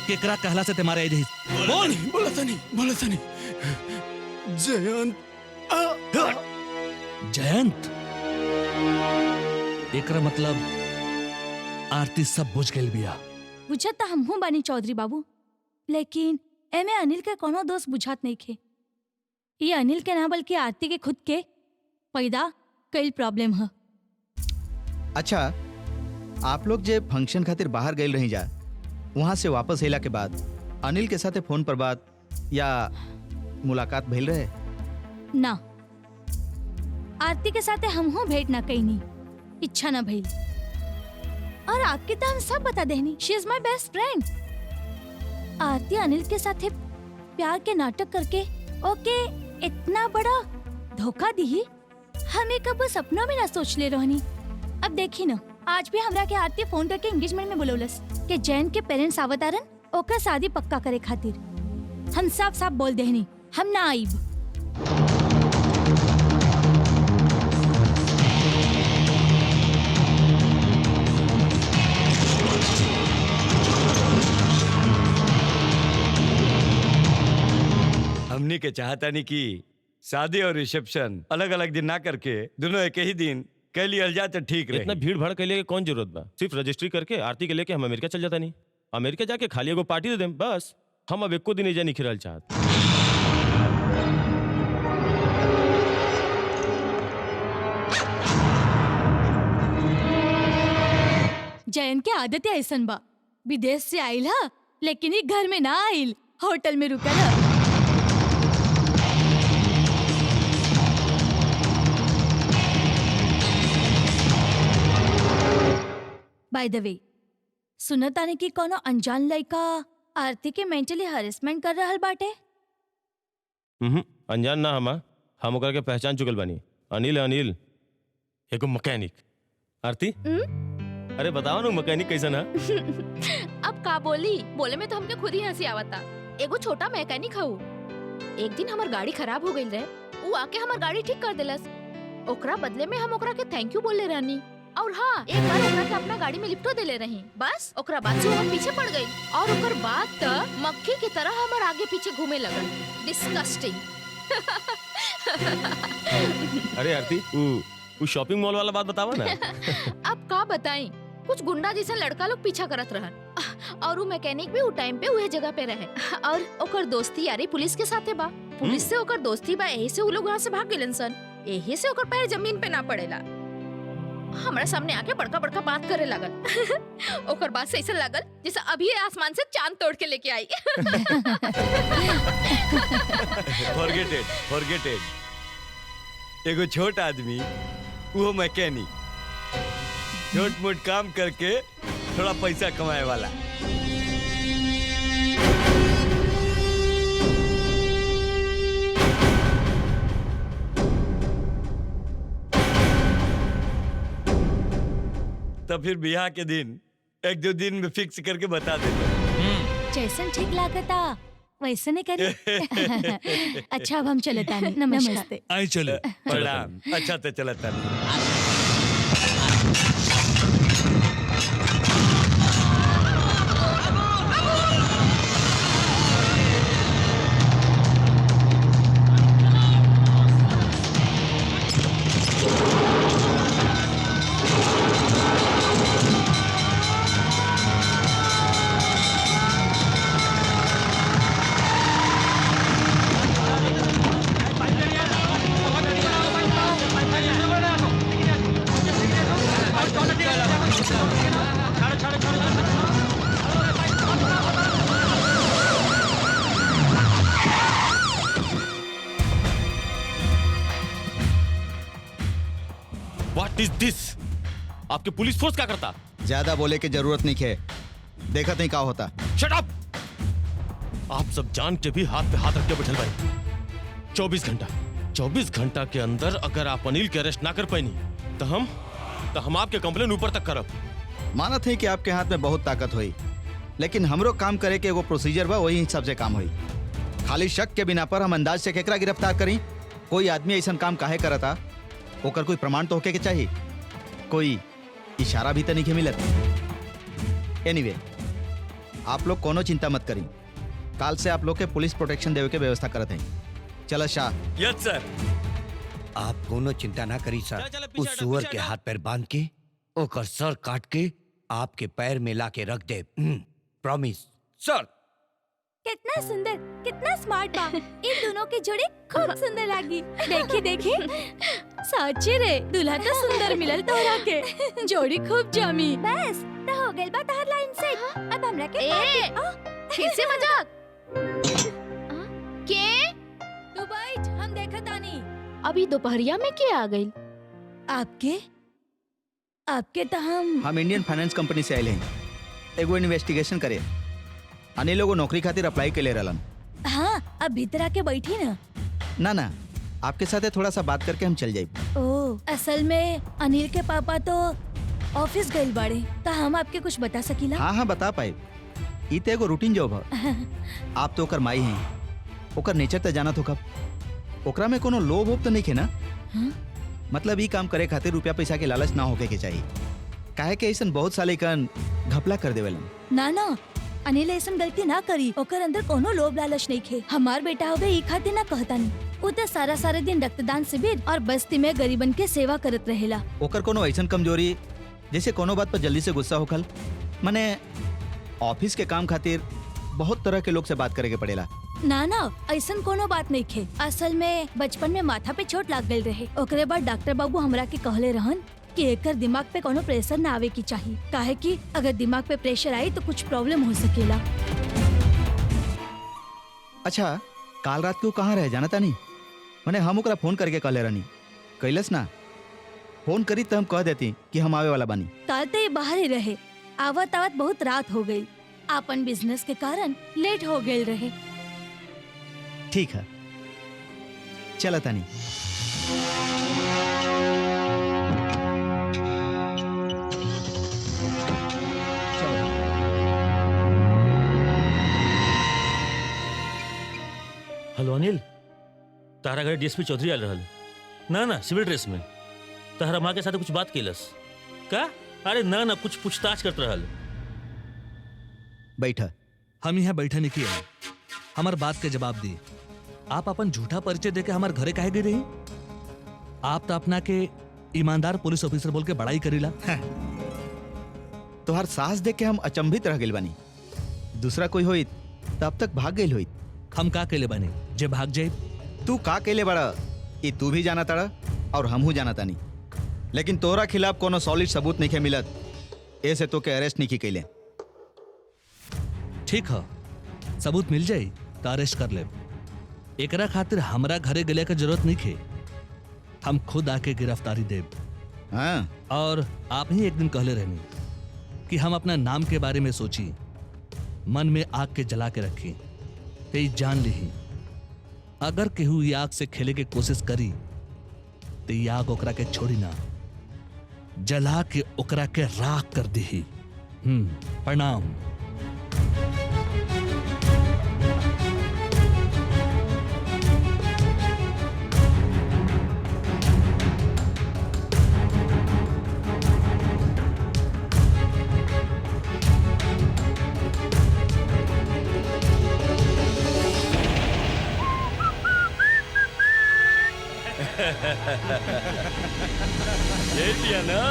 केकरा कहला से तुम्हारे आई रही बोल। बोला था नहीं जयंत जयंत एकरा मतलब आरती सब बुझ गई बिया। बुझत त हमहू बानी चौधरी बाबू, लेकिन एमे अनिल के कोनो दोस्त बुझात नहीं खे। ये अनिल के ना बल्कि आरती के खुद के पैदा कई प्रॉब्लम है। अच्छा, आप लोग जे फंक्शन खातिर बाहर गए रही जा, वहां से वापस अला के बाद अनिल के साथे फोन पर बात या मुलाकात भइल रहे? ना, आरती के साथे हमहू भेंट ना कईनी, इच्छा ना भइल। और आपके तो हम सब बता देनी, she is my best friend. Aarti Anil के साथे प्यार के नाटक करके ओके इतना बड़ा धोखा दी, हमें कब सपनों में ना सोच ले रहनी। अब देखी ना, आज भी हमरा के आरती फोन करके एंगेजमेंट में बुलौलस कि जैन के पेरेंट्स आवतारन ओकर शादी पक्का करे खातिर। हम साफ साफ बोल देनी हम ना आइब। हमनी के चाहता नहीं कि शादी और रिसेप्शन अलग अलग दिन ना करके दोनों एक ही दिन कह लिया जाए तो ठीक रहे। इतना भीड़ भाड़ के लिए कौन जरूरत बा? सिर्फ रजिस्ट्री करके आरती के लेके हम अमेरिका चल जाता नहीं, अमेरिका जाके खाली एगो पार्टी दे देम बस। हम अब एको दिन एजा नहीं खिरल चाहत। जयन के आदत ऐसन बा, विदेश से आइल हा लेकिन ये घर में ना आइल, होटल में रुकल हा। बाय द वे, सुनत आने की कोनो अनजान लड़का आरती के मेंटली हरेसमेंट कर रहल बाटे। अनजान ना हम ओकरा के पहचान चुकल बानी। अनिल एगो मैकेनिक। आरती अरे बताओ ना मैकेनिक कैसा ना? अब का बोली, बोले में तो हमके खुद ही हंसी आवता। एगो छोटा मैकेनिक हूँ। एक दिन हमार गाड़ी खराब हो गई रहे, वो आके हमार गाड़ी ठीक कर देलस। ओकरा बदले में हम ओकरा के थैंक यू बोले रहनी। और हाँ, एक बार ओकरा के अपना गाड़ी में लिपटो देले रही। बस ओकरा बाद से हम पीछे पड़ गई और ओकर बाद त मक्खी की तरह हमार आगे पीछे घूमे लगल। डिस्गस्टिंग। अरे आरती वो शॉपिंग मॉल वाला बात बतावा ना। अब का बताई, कुछ गुंडा जैसा लड़का लोग पीछा करत रहन और वो मैकेनिक भी वो टाइम पे वही जगह पे रहे और ओकर दोस्ती यारी पुलिस के साथे बा। पुलिस से ओकर दोस्ती बा, यही से वो लोग वहाँ से भाग गेलन सन। यही से ओकर पैर जमीन पे ना पड़ेला। हमारे सामने आके बड़का बड़का बात करे लगल। ओकर बात से ऐसा लगल जैसे अभी आसमान से चांद तोड़ के लेके आई। Forget it. एगो छोट आदमी, वो मैकेनिक, छोट मोट काम करके थोड़ा पैसा कमाए वाला। तो फिर ब्याह के दिन एक दो दिन में फिक्स करके बता देते। जैसन ठीक लागता वैसे नहीं करी। अच्छा अब हम चले तानी। नमस्ते। आई चले। प्रणाम। अच्छा तो चलता What is this? आपके पुलिस फोर्स क्या करता? ज्यादा बोले की जरूरत नहीं है, देखा नहीं क्या होता। Shut up! आप सब जान के भी हाथ पे हाथ रख के बैठल भाई। 24 घंटा के अंदर अगर आप अनिल के अरेस्ट ना कर पाएनी तो हम आपके कंप्लेन ऊपर तक करब। मानत है कि आपके हाथ में बहुत ताकत हुई, लेकिन हमरो काम करे के एगो प्रोसीजर बा, वही हिसाब से काम हुई। खाली शक के बिना पर हम अंदाज से केकरा गिरफ्तार करी? कोई आदमी ऐसा काम काहे करता, ओकर कोई प्रमाण तो होके के चाहिए, कोई इशारा भी तो नहीं के मिलत। एनीवे, आप लोग कोनो चिंता मत करी, काल से आप लोग के पुलिस प्रोटेक्शन देवे के व्यवस्था करत हैं। चलो शाह। यस सर। आप कोनो चिंता ना करी सर। उस सुअर के हाथ पैर बांध के ओकर सर काट के आपके पैर में ला के रख दे। प्रॉमिस सर। कितना सुंदर, कितना स्मार्ट बा। इन दोनों की जोड़ी खूब सुंदर लगी। देखी देखी, सच्ची रे, दूल्हा तो सुंदर मिलल तोरा के। जोड़ी खूब जमी। बस तो हो गइल बा तहर लाइन से। अब हमरा के फिर से मजाक। के तू बैठ, हम देखत आनी। अभी दोपहरिया में के आ गई? आपके तो हम इंडियन फाइनेंस कंपनी से आए हैं, एगो इन्वेस्टिगेशन करे। अनिल लोगो नौकरी खातिर अप्लाई के ले रहलन। हाँ, अब भीतर आके बैठी ना। ना आपके साथ थोड़ा सा बात करके हम चल जाए। असल में अनिल के पापा तो ऑफिस गइल बाड़े, तो हम आपके कुछ बता सकीला? हाँ बता पाए। ई तो एगो रूटीन जॉब है। आप तो ओकर माई हैं, ओकर नेचर तो जाना तो कब ओकरा में कोनो लोभ तो नहीं है ना। मतलब ई काम करे खातिर रुपया पैसा के लालच ना होके के चाहिए। काहे के ऐसा बहुत साले कन घपला कर देवेलन। ना अनिल ऐसा गलती ना करी। ओकर अंदर कोनो लोभ लालच नहीं खे। हमार बेटा होवे ई खातिर ना कहता नहीं। उ तो सारा दिन रक्तदान शिविर और बस्ती में गरीबन के सेवा करत रहेला। ओकर कोनो ऐसा कमजोरी जैसे कोनो बात पर जल्दी से गुस्सा होखल, माने ऑफिस के काम खातिर बहुत तरह के लोग से बात करे के पड़ेला। ना ऐसा कोनो बात नहीं खे। असल में बचपन में माथा पे चोट लाग गई रहे। ओकरे बाद डॉक्टर बाबू हमरा के कहले रहन कि एकर दिमाग पे कोनो प्रेशर ना आवे की चाहिए। काहे कि अगर दिमाग पे प्रेशर आई तो कुछ प्रॉब्लम हो सकेला। अच्छा, काल रात को कहाँ रहे जानता नहीं? मैंने हम ओकरा फोन करके कहले रहनी, कैलस ना। फोन करी तो हम कह देती कि हम आवे वाला बानी। काल तो ये बाहर ही रहे। आवत बहुत रात हो गई। अपन बिजनेस के कारण लेट हो गए रहे। ठीक है, चला तानी। हेलो अनिल, तारा घर डीएसपी चौधरी आल रहल ना सिविल ड्रेस में। तारा माँ के साथ कुछ बात केलस का? अरे ना कुछ पूछताछ करते रहल। बैठा। हम यहाँ बैठे नहीं किए, हमार बात के जवाब दी। आप अपन झूठा परिचय देके हमारे घरे काहे गई रही? आप तो अपना के ईमानदार पुलिस ऑफिसर बोल के बड़ाई करीला। तोहार साहस देख के हम अचंभित रह गइल बानी। दूसरा कोई होई तब तक भाग गइल होई। हम का केले बानी जे भाग जाए? तू का केले बड़ा ये तू भी जाना ताड़ा और हमहू जाना तानी, लेकिन तोरा खिलाफ कोनो सॉलिड सबूत नहीं के मिलत, ऐसे तो के अरेस्ट नहीं की कैले। ठीक है, सबूत मिल जाई तो अरेस्ट कर ले। एकरा खातिर हमरा घरे गले का जरूरत नहीं खे, हम खुद आके गिरफ्तारी देब। हाँ। और आप ही एक दिन कहले रहनी कि हम अपना नाम के बारे में सोची, मन में आग के जला के रखी। ते जान ली, अगर केहू ये आग से खेले के कोशिश करी तो ये आग ओकरा के छोड़ी ना, जला के ओकरा के राख कर दी। प्रणाम। ले लिया ना?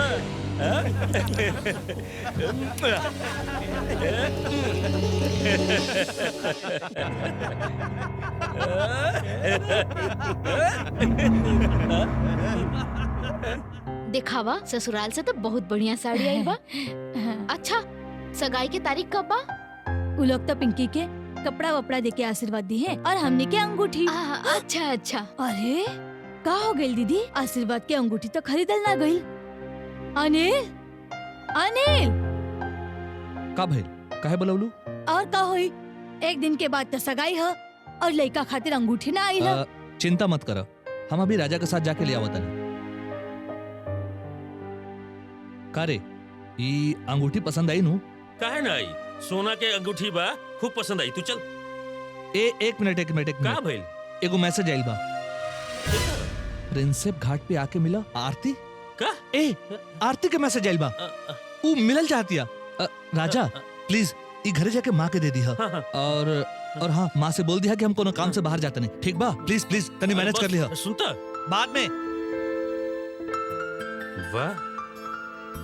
दिखावा ससुराल से तो बहुत बढ़िया साड़ी आई बा। अच्छा, सगाई की तारीख कब बा? उ लोग तो पिंकी के कपड़ा वपड़ा देके आशीर्वाद दी है और हमने के अंगूठी। अच्छा। अरे का हो गई दीदी? आशीर्वाद के अंगूठी तो खरीदल ना गई। अनिल का भइल? काहे बोलौलू? और का होई? एक दिन के बाद तो सगाई है और लड़का खातिर अंगूठी ना आई है। चिंता मत करो, हम अभी राजा के साथ जाके ले आवत हनी। का रे, ई अंगूठी पसंद आई नू? काहे ना आई? सोना के अंगूठी बा, खूब पसंद आई। तू चल। एक मिनट का भइल? एगो मैसेज आइल बा। प्रिंसेप घाट पे आके मिला आरती का? आरती के मैसेज आइल बा। ऊ मिलल चाहतिया। राजा प्लीज ई घरे जाके माँ के दे दी और हाँ माँ से बोल दिया कि हम कोनो काम से बाहर जाते नहीं। ठीक बा? प्लीज प्लीज तनी मैनेज कर लिया। सुनता बाद में। वाह,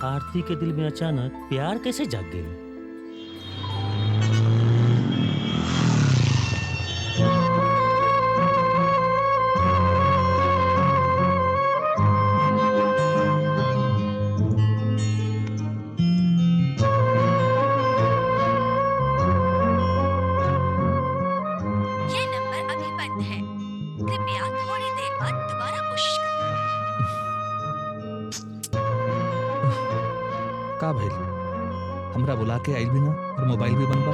आरती के दिल में अचानक प्यार कैसे जाग गई? का भइल? हमरा बुला के आइल भी ना और मोबाइल भी बंद बा।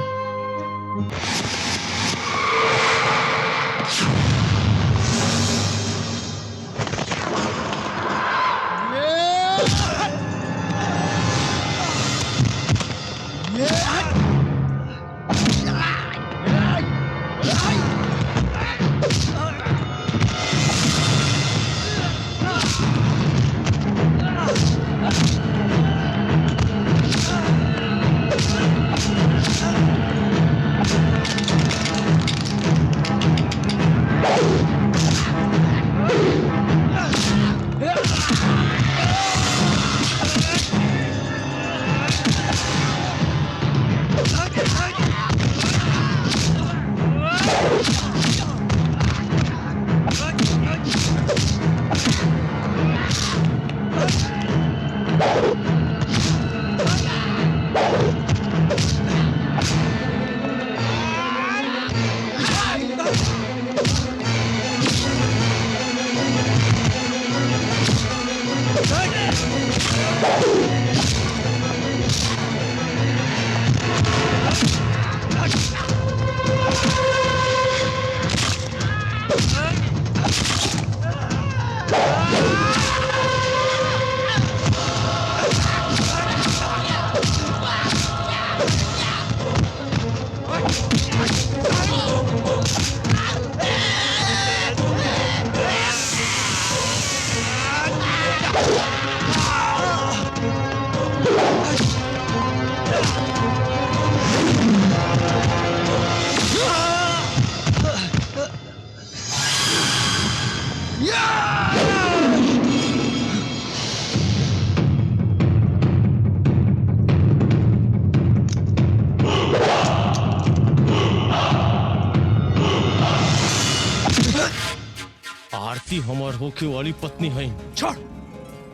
आरती हमार होके वाली पत्नी है। छोड़।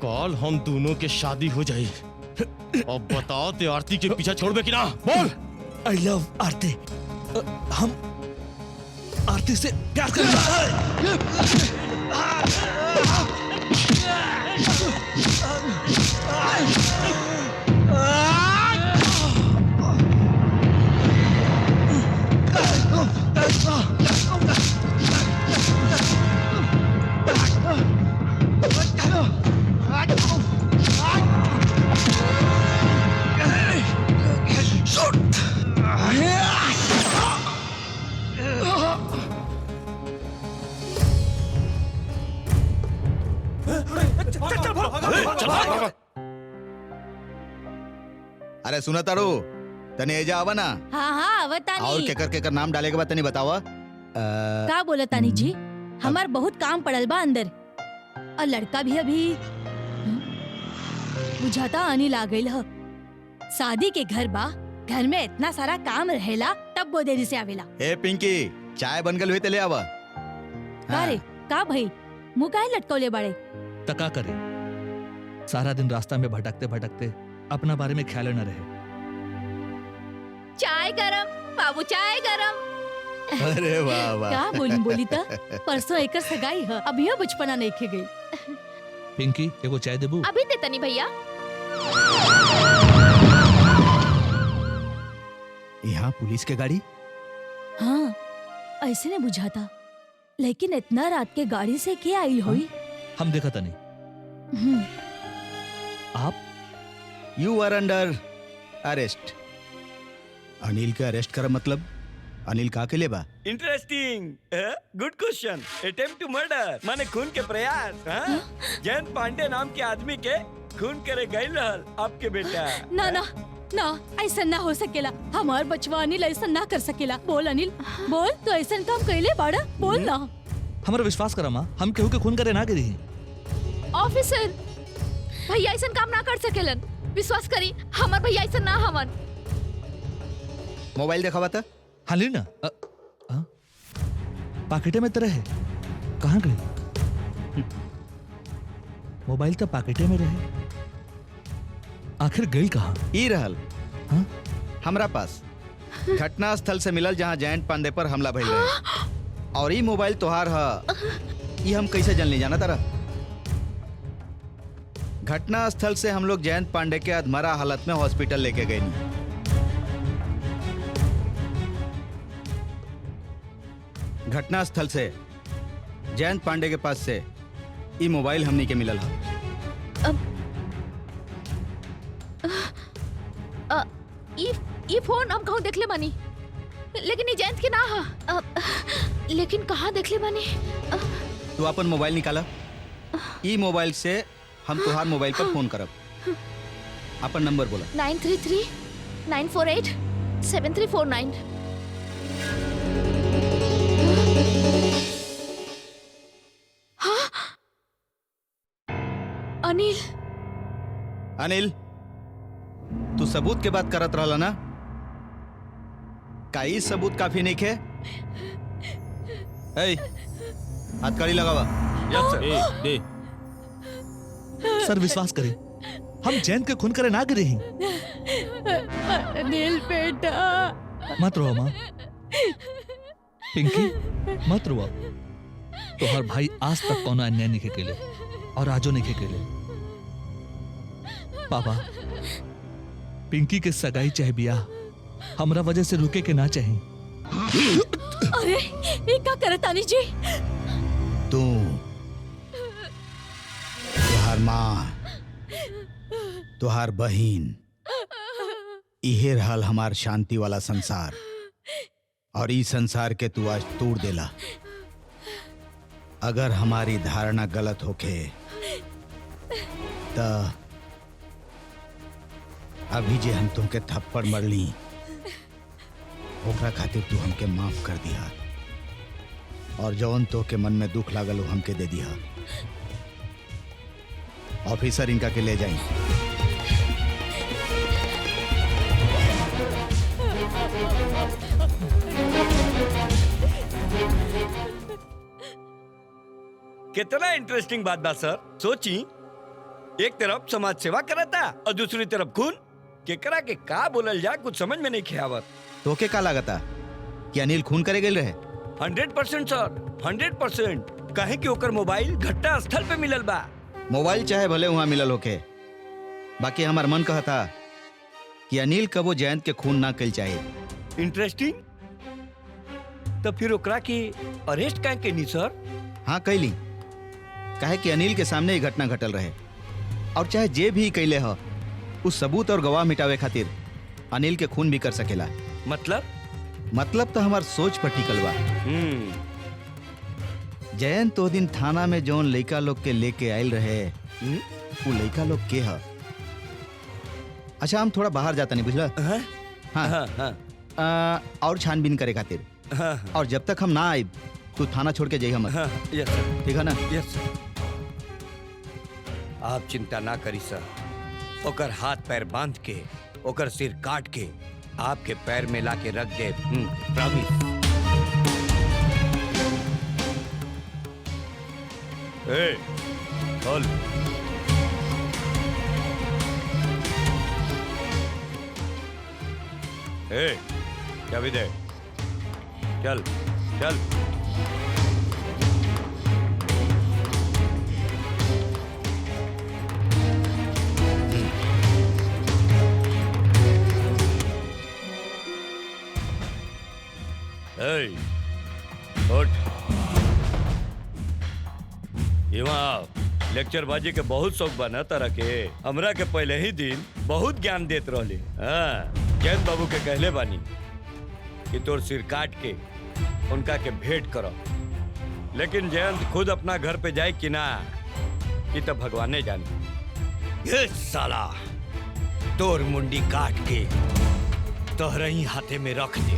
कल हम दोनों के शादी हो जाए। अब बताओ ते आरती के पीछा छोड़बे कि ना? बोल। आई लव आरती। हम आरती से प्यार करेंगे। अरे सुना तारू तने एजा आवा ना। हाँ हाँ आवतानी। और केकर केकर नाम डाले के बाद तनी बतावा। का बोला तानी जी? हमार बहुत काम पड़ल बा अंदर और लड़का भी अभी बुझाता अनिल आ गइल ह। शादी के घर बा, घर में इतना सारा काम रहेला तब वो देरी से आवेला। ए पिंकी चाय बन गल हुई ते ले आवा। का रे का भाई मुँह काहे लटकौले बाड़े? तका करे सारा दिन रास्ता में भटकते भटकते अपना बारे में ख्याल न रहे। चाय गरम बाबू, चाय गरम। अरे वाह वाह। क्या बोली ता परसों एकर सगाई है, अभी बचपना नहीं खे गई। पिंकी एगो चाय देबू? अभी देता नहीं भैया। यहाँ पुलिस के गाड़ी? हाँ ऐसे ने बुझाता, लेकिन इतना रात के गाड़ी से क्या आई हुई? हम देखा था नहीं। आप? You are under arrest. Anil के अरेस्ट कर मतलब? अनिल का के लिए बा? Interesting, good question. Attempt to murder माने खून के प्रयास। जयंत पांडे नाम के आदमी के खून करे गई रहल आपके बेटा। ना ना ना ऐसा ना हो सकेला। हमार बचवा अनिल ऐसा ना कर सकेला। बोल अनिल, बोल तो ऐसा काम कैले बाड़ा, बोल ना। हमारा विश्वास करा माँ, हम केहू के खून करे ना गिरी। ऑफिसर, भैया ऐसा काम ना कर सकेलन। विश्वास करी, हमार भैया ऐसा ना हवन। मोबाइल देखा था? हाँ ली ना। पाकेटे में तरह है, कहाँ गई? मोबाइल तो पाकेटे में रहे, आखिर गई कहाँ? ई रहल हमरा पास घटना स्थल से मिलल जहाँ जयंत पांडे पर हमला भइल रहे। और ई मोबाइल तोहार ह, ई हम कैसे जान ली जाना तारा? घटना स्थल से हम लोग जयंत पांडे के अधमरा हालत में हॉस्पिटल लेके गए। घटना स्थल से जयंत पांडे के पास से ई मोबाइल हमनी के मिलल है। ये फोन हम कहूँ देखले बानी, लेकिन ये जयंत के ना हा। लेकिन कहाँ देखले बानी? तू अपन मोबाइल निकाला। ई मोबाइल से हम तुहार मोबाइल पर फोन करब। अपन नंबर बोला। 933-948-7349। हाँ? अनिल। अनिल, तू सबूत के बात करत रहला ना? का ई सबूत काफी नहीं खे? हथकड़ी लगावा। यस सर। दे। सर विश्वास करें, हम जैन के खून करे ना गिरे हैं। अनिल बेटा। मत रो माँ। पिंकी मत रो। तोहर भाई आज तक कोनो अन्याय नहीं केले और आजो नहीं केले। पापा, पिंकी के सगाई चाहे बियाह हमरा वजह से रुके के ना चाहे। अरे ये क्या करे तानी जी? तू, तुहार माँ, तुहार बहन, इहे रहल हमार शांति वाला संसार। और ई संसार के तू आज तोड़ देला। अगर हमारी धारणा गलत होके त अभी जे हम तुमके थप्पड़ मरली ओकरा खातिर तू हमके माफ कर दिया। और जौन तो के मन में दुख लागल हमके दे दिया। ऑफिसर इनका के ले जाई। कितना इंटरेस्टिंग बात बा सर। सोची, एक तरफ समाज सेवा करता और दूसरी तरफ खून। केकरा के का बोलल जा कुछ समझ में नहीं खियावत। तो के का लागता कि अनिल खून करे गेल रहे? 100% सर, 100%। काहे कि ओकर मोबाइल घटना स्थल पे मिलल बा। मोबाइल चाहे भले वहां मिलल होके, बाकी हमार मन कहता कि अनिल कबो जयंत के खून ना कल चाहे। इंटरेस्टिंग। तो फिर ओकरा के अरेस्ट काहे के नहीं सर? हाँ कैली। काहे कि अनिल के सामने ही घटना घटल रहे। और चाहे जे भी कैले हो, उस सबूत और गवाह मिटावे खातिर अनिल के खून भी कर सकेला। मतलब तो हमार सोच पर टिकल बा। जयंत तो दिन थाना में जौन लड़का लोग के लेके आयल रहे, वो लड़का लोग के है। अच्छा, हम थोड़ा बाहर जाता नहीं, बुझला? हाँ। और छानबीन करे खातिर। और जब तक हम ना आए तू थाना छोड़ के जाइए मत। यस सर। ठीक है ना? यस सर। आप चिंता ना करी सर। ओकर हाथ पैर बांध के, ओकर सिर काट के आपके पैर में लाके रख दे। प्रॉमिस। चल। क्या भी दे। चल चल। उठ। लेक्चरबाजी के बहुत शौक बना तरह के। हमरा के पहले ही दिन बहुत ज्ञान देत रहले। जैन बाबू के कहले बानी कि तोर सिर काट के उनका के भेंट करो। लेकिन जयंत खुद अपना घर पे जाए कि ना, कि तो भगवाने जाने। ये साला तोर मुंडी काट के तोहरा ही हाथे में रख दे।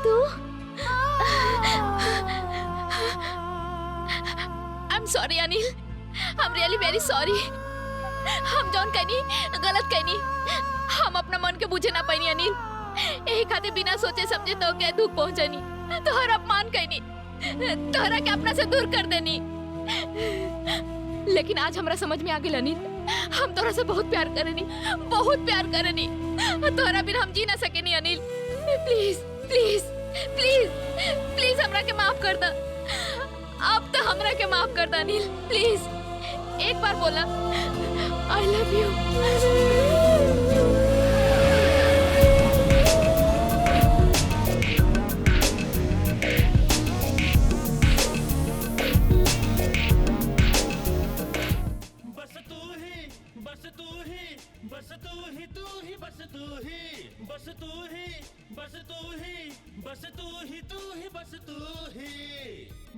तू I'm sorry Anil, I'm really very sorry। हम जौन कहनी गलत कहनी, हम अपना मन के बुझे ना पानी अनिल। यही खातिर बिना सोचे समझे तो क्या दुख पहुंचनी, तोहर अपमान कहनी, तोहरा के अपना से दूर कर देनी। लेकिन आज हमरा समझ में आ गई अनिल, हम तोहरा से बहुत प्यार करेनी, बहुत प्यार करेनी। तोहरा बिना हम जी ना सकेनी Anil. Please please please please हमरा के माफ कर दा। अब तो हमरा के माफ कर दा अनिल, प्लीज एक बार बोला आई लव यू।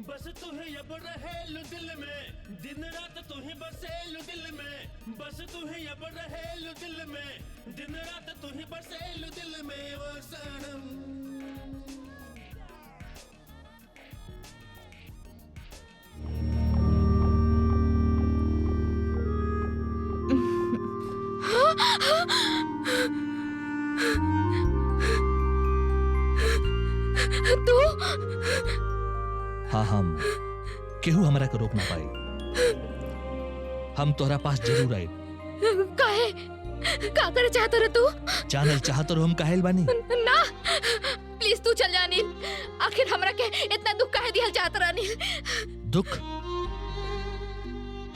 बस तू ही अब रहेलू दिल में, दिन रात तू ही बसेलू दिल में। बस तू ही अब रहेलू दिल में, दिन रात तू ही बसेलू दिल में। ओ सनम तू हाँ हम केहू हमरा के रोक ना पाई। हम तोहरा पास जरूर आए। काहे का करे चाहत रे तू? जानल चाहत रहो हम काहेल बानी? ना प्लीज तू चल जा अनिल। आखिर हमरा के इतना दुख काहे दिहल चाहत रे अनिल? दुख?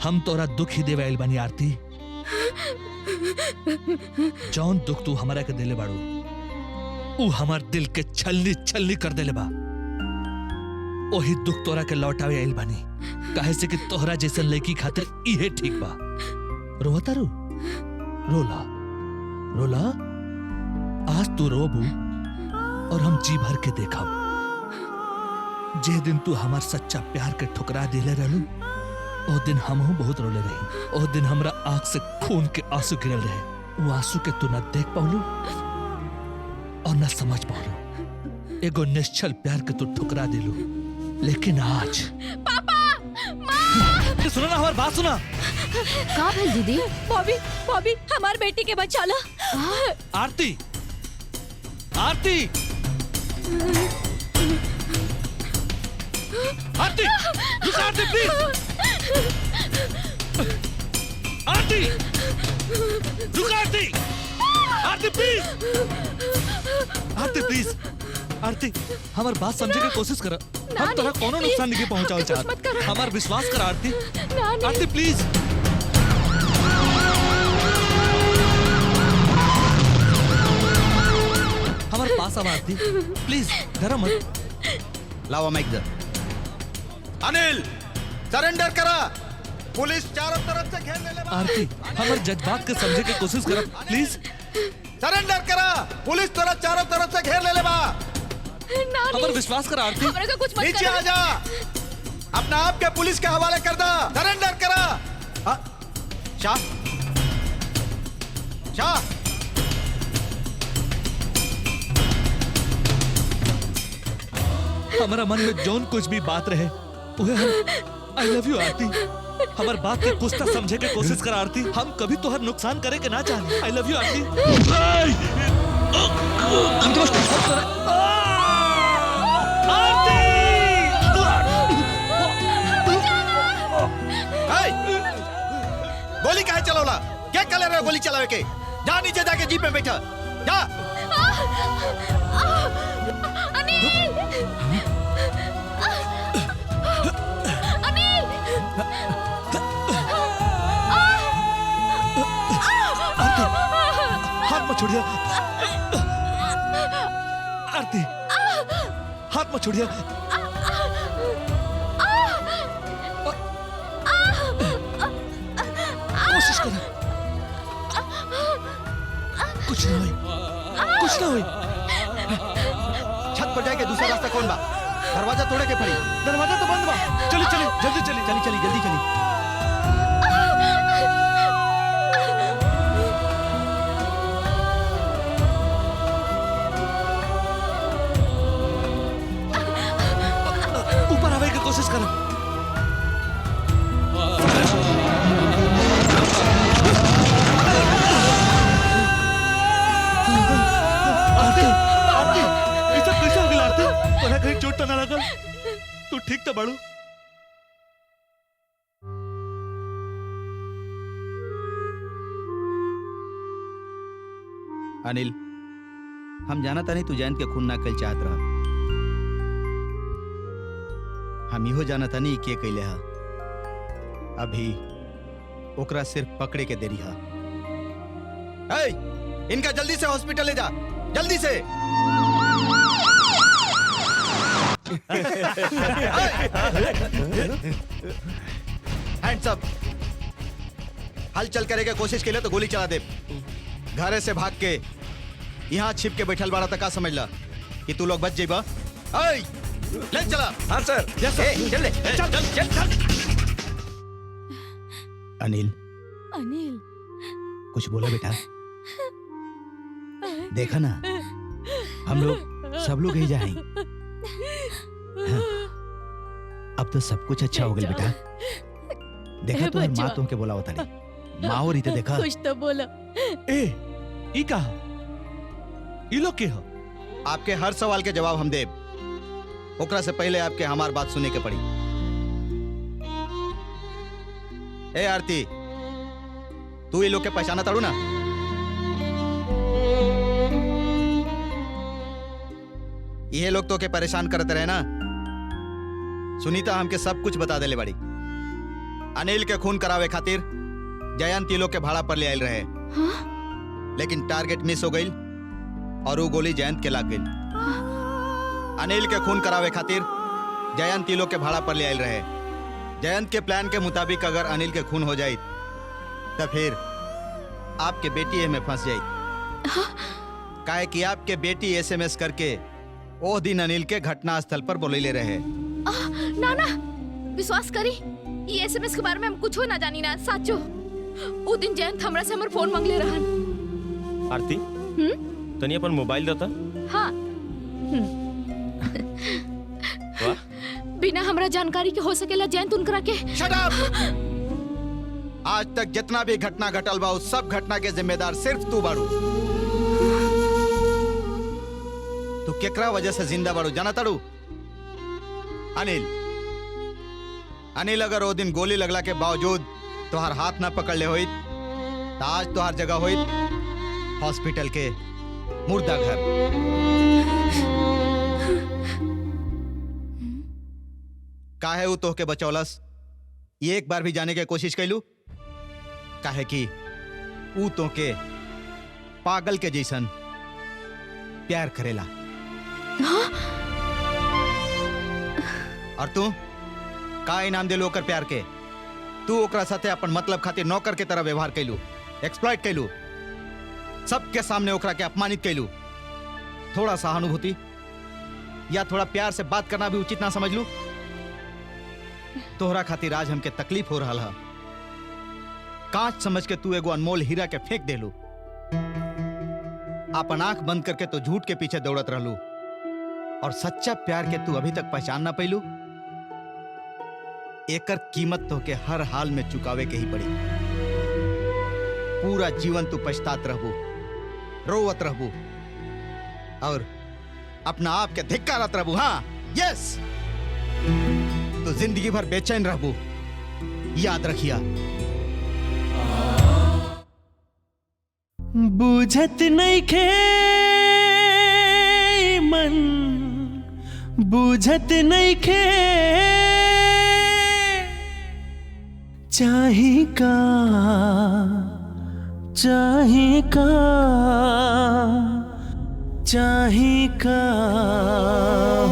हम तोरा दुख ही देवे आइल बानी आरती। जौन दुख तू हमरा के देले बाड़ू ऊ हमार दिल के छलनी छलनी कर देले बा। ओही दुख तोरा के लौटावे आइल बानी, काहे से कि तोहरा जैसन लड़की खातिर इहे ठीक बा। रोता रो, रोला रोला। आज तू रोबू और हम जी भर के देखब। जे दिन तू हमार सच्चा प्यार के ठुकरा दिले रहलू, ओ दिन हमहू बहुत रोले रही। ओ दिन हमरा आंख से खून के आंसू गिरल रहे। वो आंसू के तू न देख पाउलू और न समझ पाउलू। एगो निश्चल प्यार के तू ठुकरा दिलू। लेकिन आज पापा माँ सुनो ना, हमारी बात सुना। का भेल दीदी? बॉबी बॉबी हमार बेटी के बचा ला। आरती आरती आरती रुक आरती प्लीज। आरती रुक आरती। आरती प्लीज। Aarti please. आरती हमार बात समझे की कोशिश कर। हम तोरा कोनो नुकसान नहीं पहुंचाओ चाहत। हमार विश्वास कर आरती। आरती प्लीज। हमारे पास अब आरती प्लीज डरा मत। लाओ माइक दे। अनिल सरेंडर करा। पुलिस चारों तरफ से घेर ले। आरती हमारे जज्बात के समझे की कोशिश कर प्लीज। सरेंडर करा। पुलिस तोरा चारों तरफ से घेर ले बा। हमारे विश्वास कर आरती। हमरा का कुछ मत नीचे करो। आ जा। अपना आप के पुलिस के हवाले कर दा। सरेंडर करा। शाह शाह हमारा मन में जौन कुछ भी बात रहे उहे हम आई लव यू आरती। हमार बात के कुछ तो समझे के कोशिश कर आरती। हम कभी तोहर नुकसान करे के ना चाहे। आई लव यू आरती। गोली काहे चलावला? क्या कले रहे गोली चलावे के? जा नीचे जाके जीप पे बैठा। जा। छोड़िए आरती, हाथ मत छोड़िए। कोशिश करो, कुछ ना हुई, कुछ ना हुई। छत पर जाके दूसरा रास्ता कौन बा? दरवाजा तोड़े के पड़ी। दरवाजा तो बंद बा। चली चली जल्दी चली चली चली जल्दी चली। ऊपर आवे की कोशिश करो। आरती, आरती, ऐसा कैसे हो गया आरती? तोरा कहीं चोट तो ना लगा? तू ठीक तो बाड़ू? अनिल, हम जाना था नहीं तू जयंत के खून ना कल चाहत रहा। हम इहो जाना था नहीं के कैले हा। अभी ओकरा सिर्फ पकड़े के देरी हा। ए, इनका जल्दी से हॉस्पिटल ले जा, जल्दी से। Hands up. हलचल करे के कोशिश के लिए तो गोली चला दे। घरे से भाग के यहाँ छिप के बैठल बाड़ा तक का समझ ला कि तू लोग बच जाइबा। ले चला। हाँ सर। चल ले, चल चल चल चल। अनिल, अनिल, कुछ बोला बेटा? देखा ना, हम लोग सब लोग ही जाएं। हाँ, अब तो सब कुछ अच्छा हो गया बेटा। देखा तो माँ तो के बोला होता नहीं। माँ और इते देखा। कुछ तो बोला। ए, ई कहा? ई लोग के हो? आपके हर सवाल के जवाब हम देब। ओकरा से पहले आपके हमार बात सुने के पड़ी। ए आरती, तू ये लोग के पहचाना ताड़ू ना? ये लोग तो के परेशान करते रहे ना। सुनीता हमके सब कुछ बता देले बड़ी। अनिल के खून करावे खातिर जयंत ये लोग के भाड़ा पर ले आयल रहे। हाँ? लेकिन टारगेट मिस हो गई और वो गोली जयंत के लाग गई। अनिल के खून करावे खातिर जयंत ये लोग के भाड़ा पर ले आयल रहे। जयंत के प्लान के मुताबिक अगर अनिल के खून हो जाए तो फिर आपके बेटी में फंस जाए। काहे कि आपके बेटी एसएमएस करके ओ दिन अनिल के घटना स्थल पर बोले रहे। ना ना, विश्वास करी, ये एसएमएस के बारे में हम कुछ हो ना जानी ना। साचो, वो दिन जयंत हमरा से हमर फोन मांगले रहन। आरती, तनी अपन मोबाइल देता। हाँ। वाह, बिना हमरा जानकारी के हो सकेला जयंत उनकरा के। Shut up! आज तक जितना भी घटना घटल बा उस सब घटना के जिम्मेदार सिर्फ तू बाड़ू। तू केकरा वजह से जिंदा बाड़ू जाना ताड़ू? अनिल। अनिल अगर वो दिन गोली लगला के बावजूद तुहार हाथ ना पकड़ ले होइत तो आज तुहार जगह होइत हॉस्पिटल के मुर्दा घर। काहे उ तोहके बचौलस ये एक बार भी जाने के कोशिश कैलू? काहे कि उ तोहके पागल के जैसन प्यार करेला। हाँ? और तू का इनाम दिलू ओकर प्यार के? तू ओकरा साथे अपन मतलब खातिर नौकर के तरह व्यवहार कैलू, एक्सप्लॉइट कैलू, सबके सामने ओकरा के अपमानित कैलू। थोड़ा सहानुभूति या थोड़ा प्यार से बात करना भी उचित ना समझ लू? तोहरा खातिर आज हमके तकलीफ हो रहा है। कांच समझ के तू एगो अनमोल हीरा के फेंक देलू। अपन आंख बंद करके तो झूठ के पीछे दौड़त रहलू और सच्चा प्यार के तू अभी तक पहचान ना पैलू। एकर कीमत तो के हर हाल में चुकावे के ही पड़ी। पूरा जीवन तू पछतात रहबू, रोवत रहबू और अपना आप के धिक्कारत रहबू। हाँ, यस, तो जिंदगी भर बेचैन रहबू। याद रखिया। बुझत नहीं खे मन, बुझत नहीं खे चाही का चाहे का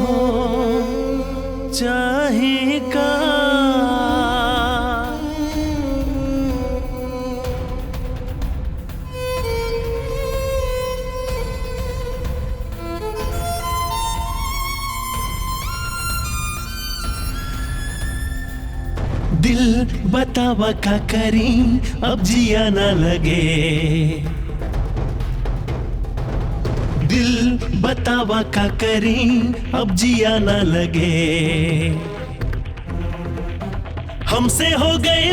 हो चाहे का दिल बतावा का करी अब जिया ना लगे दिल बतावा का करी अब जिया ना लगे हमसे हो गए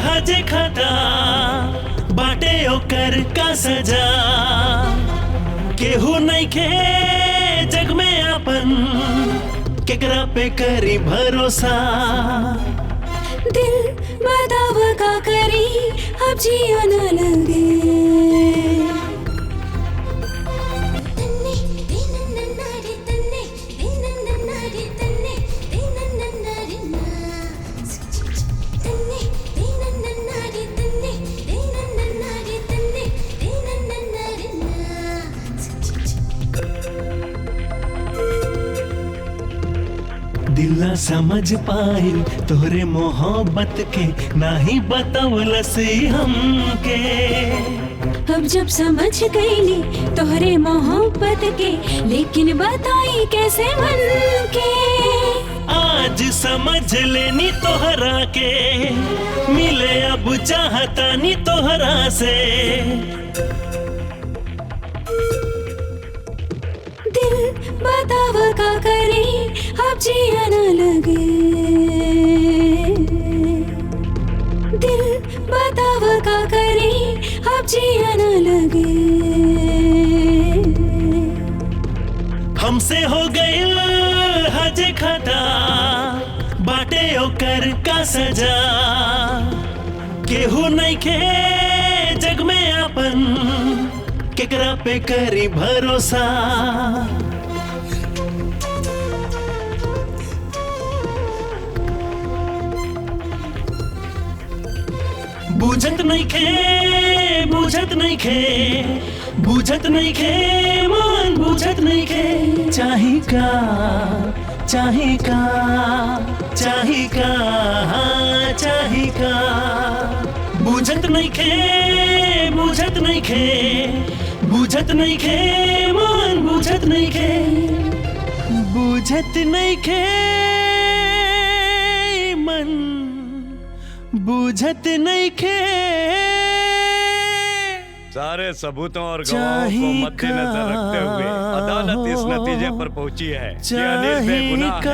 हजे खाता बाटे ओकर का सजा केहू नहीं खे जग में अपन केकरा पे करी भरोसा दिल बतावा का करी अब जिया ना लगे दिल ना समझ पाई तोहरे मोहब्बत के नाही बतावलस हमके अब जब समझ गईली तोहरे मोहब्बत के लेकिन बताई कैसे मन के आज समझ लेनी तोहरा के मिले अब चाहता नी तोहरा से दिल बतावा का करे अब जिया ना लगे दिल बतावा का करे अब जिया ना लगे हमसे हो गए हजे खाता बाटे ओकर का सजा केहू नहीं खे जग में अपन केकरा पे करी भरोसा बुझत नहीं खे बुझत नहीं खे बुझत नहीं खे मन बुझत नहीं खे चाही का चाही का चाही का हाँ, चाही का बुझत नहीं खे बुझत नहीं खे बुझत नहीं खे मन बुझत नहीं खे बुझत नहीं खे मन बुझत नहीं खे सारे सबूतों और गवाहों को मद्देनजर रखते हुए अदालत इस नतीजे पर पहुंची है कि अनिल बेगुनाह है।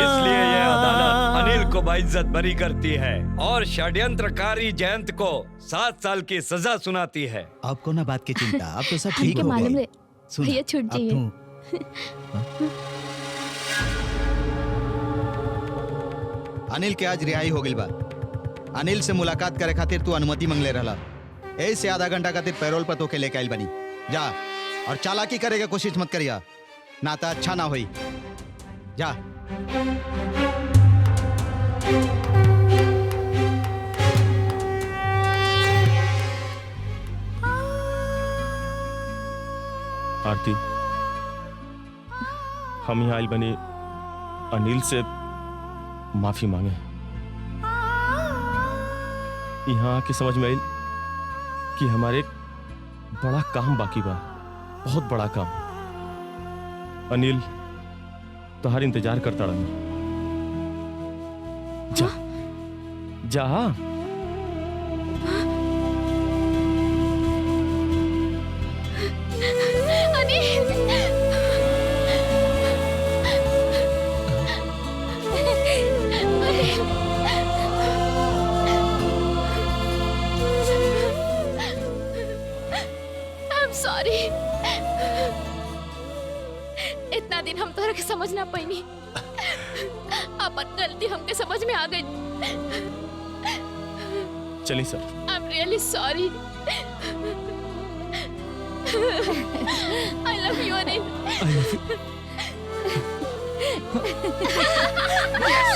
इसलिए यह अदालत अनिल को बाइज्जत बरी करती है और षड्यंत्रकारी जयंत को 7 साल की सजा सुनाती है। आपको ना बात की चिंता, आप तो सब ठीक हो मालूम गए। है सुन, भैया छूट अब जाइए अनिल के आज रिहाई हो गई बा। अनिल से मुलाकात करे खातिर तू अनुमति मांगले रहला, ऐसे आधा घंटा खातिर पैरोल पर तोके लेके आइल बनी। जा और चालाकी करे के कोशिश मत करिया, ना तो अच्छा ना होई। जा आरती, हम यहाँ आइल बनी अनिल से माफी मांगे। यहाँ आके समझ में आइल कि हमारे एक बड़ा काम बाकी बा, बहुत बड़ा काम। अनिल तुम्हार इंतजार करता रहा। जा जा सॉरी, इतना दिन हम तोहरा के समझ ना पाईनी। अपन गलती हमके समझ में आ गई। चलिए sir. I am really sorry. I love you Anil. I love you.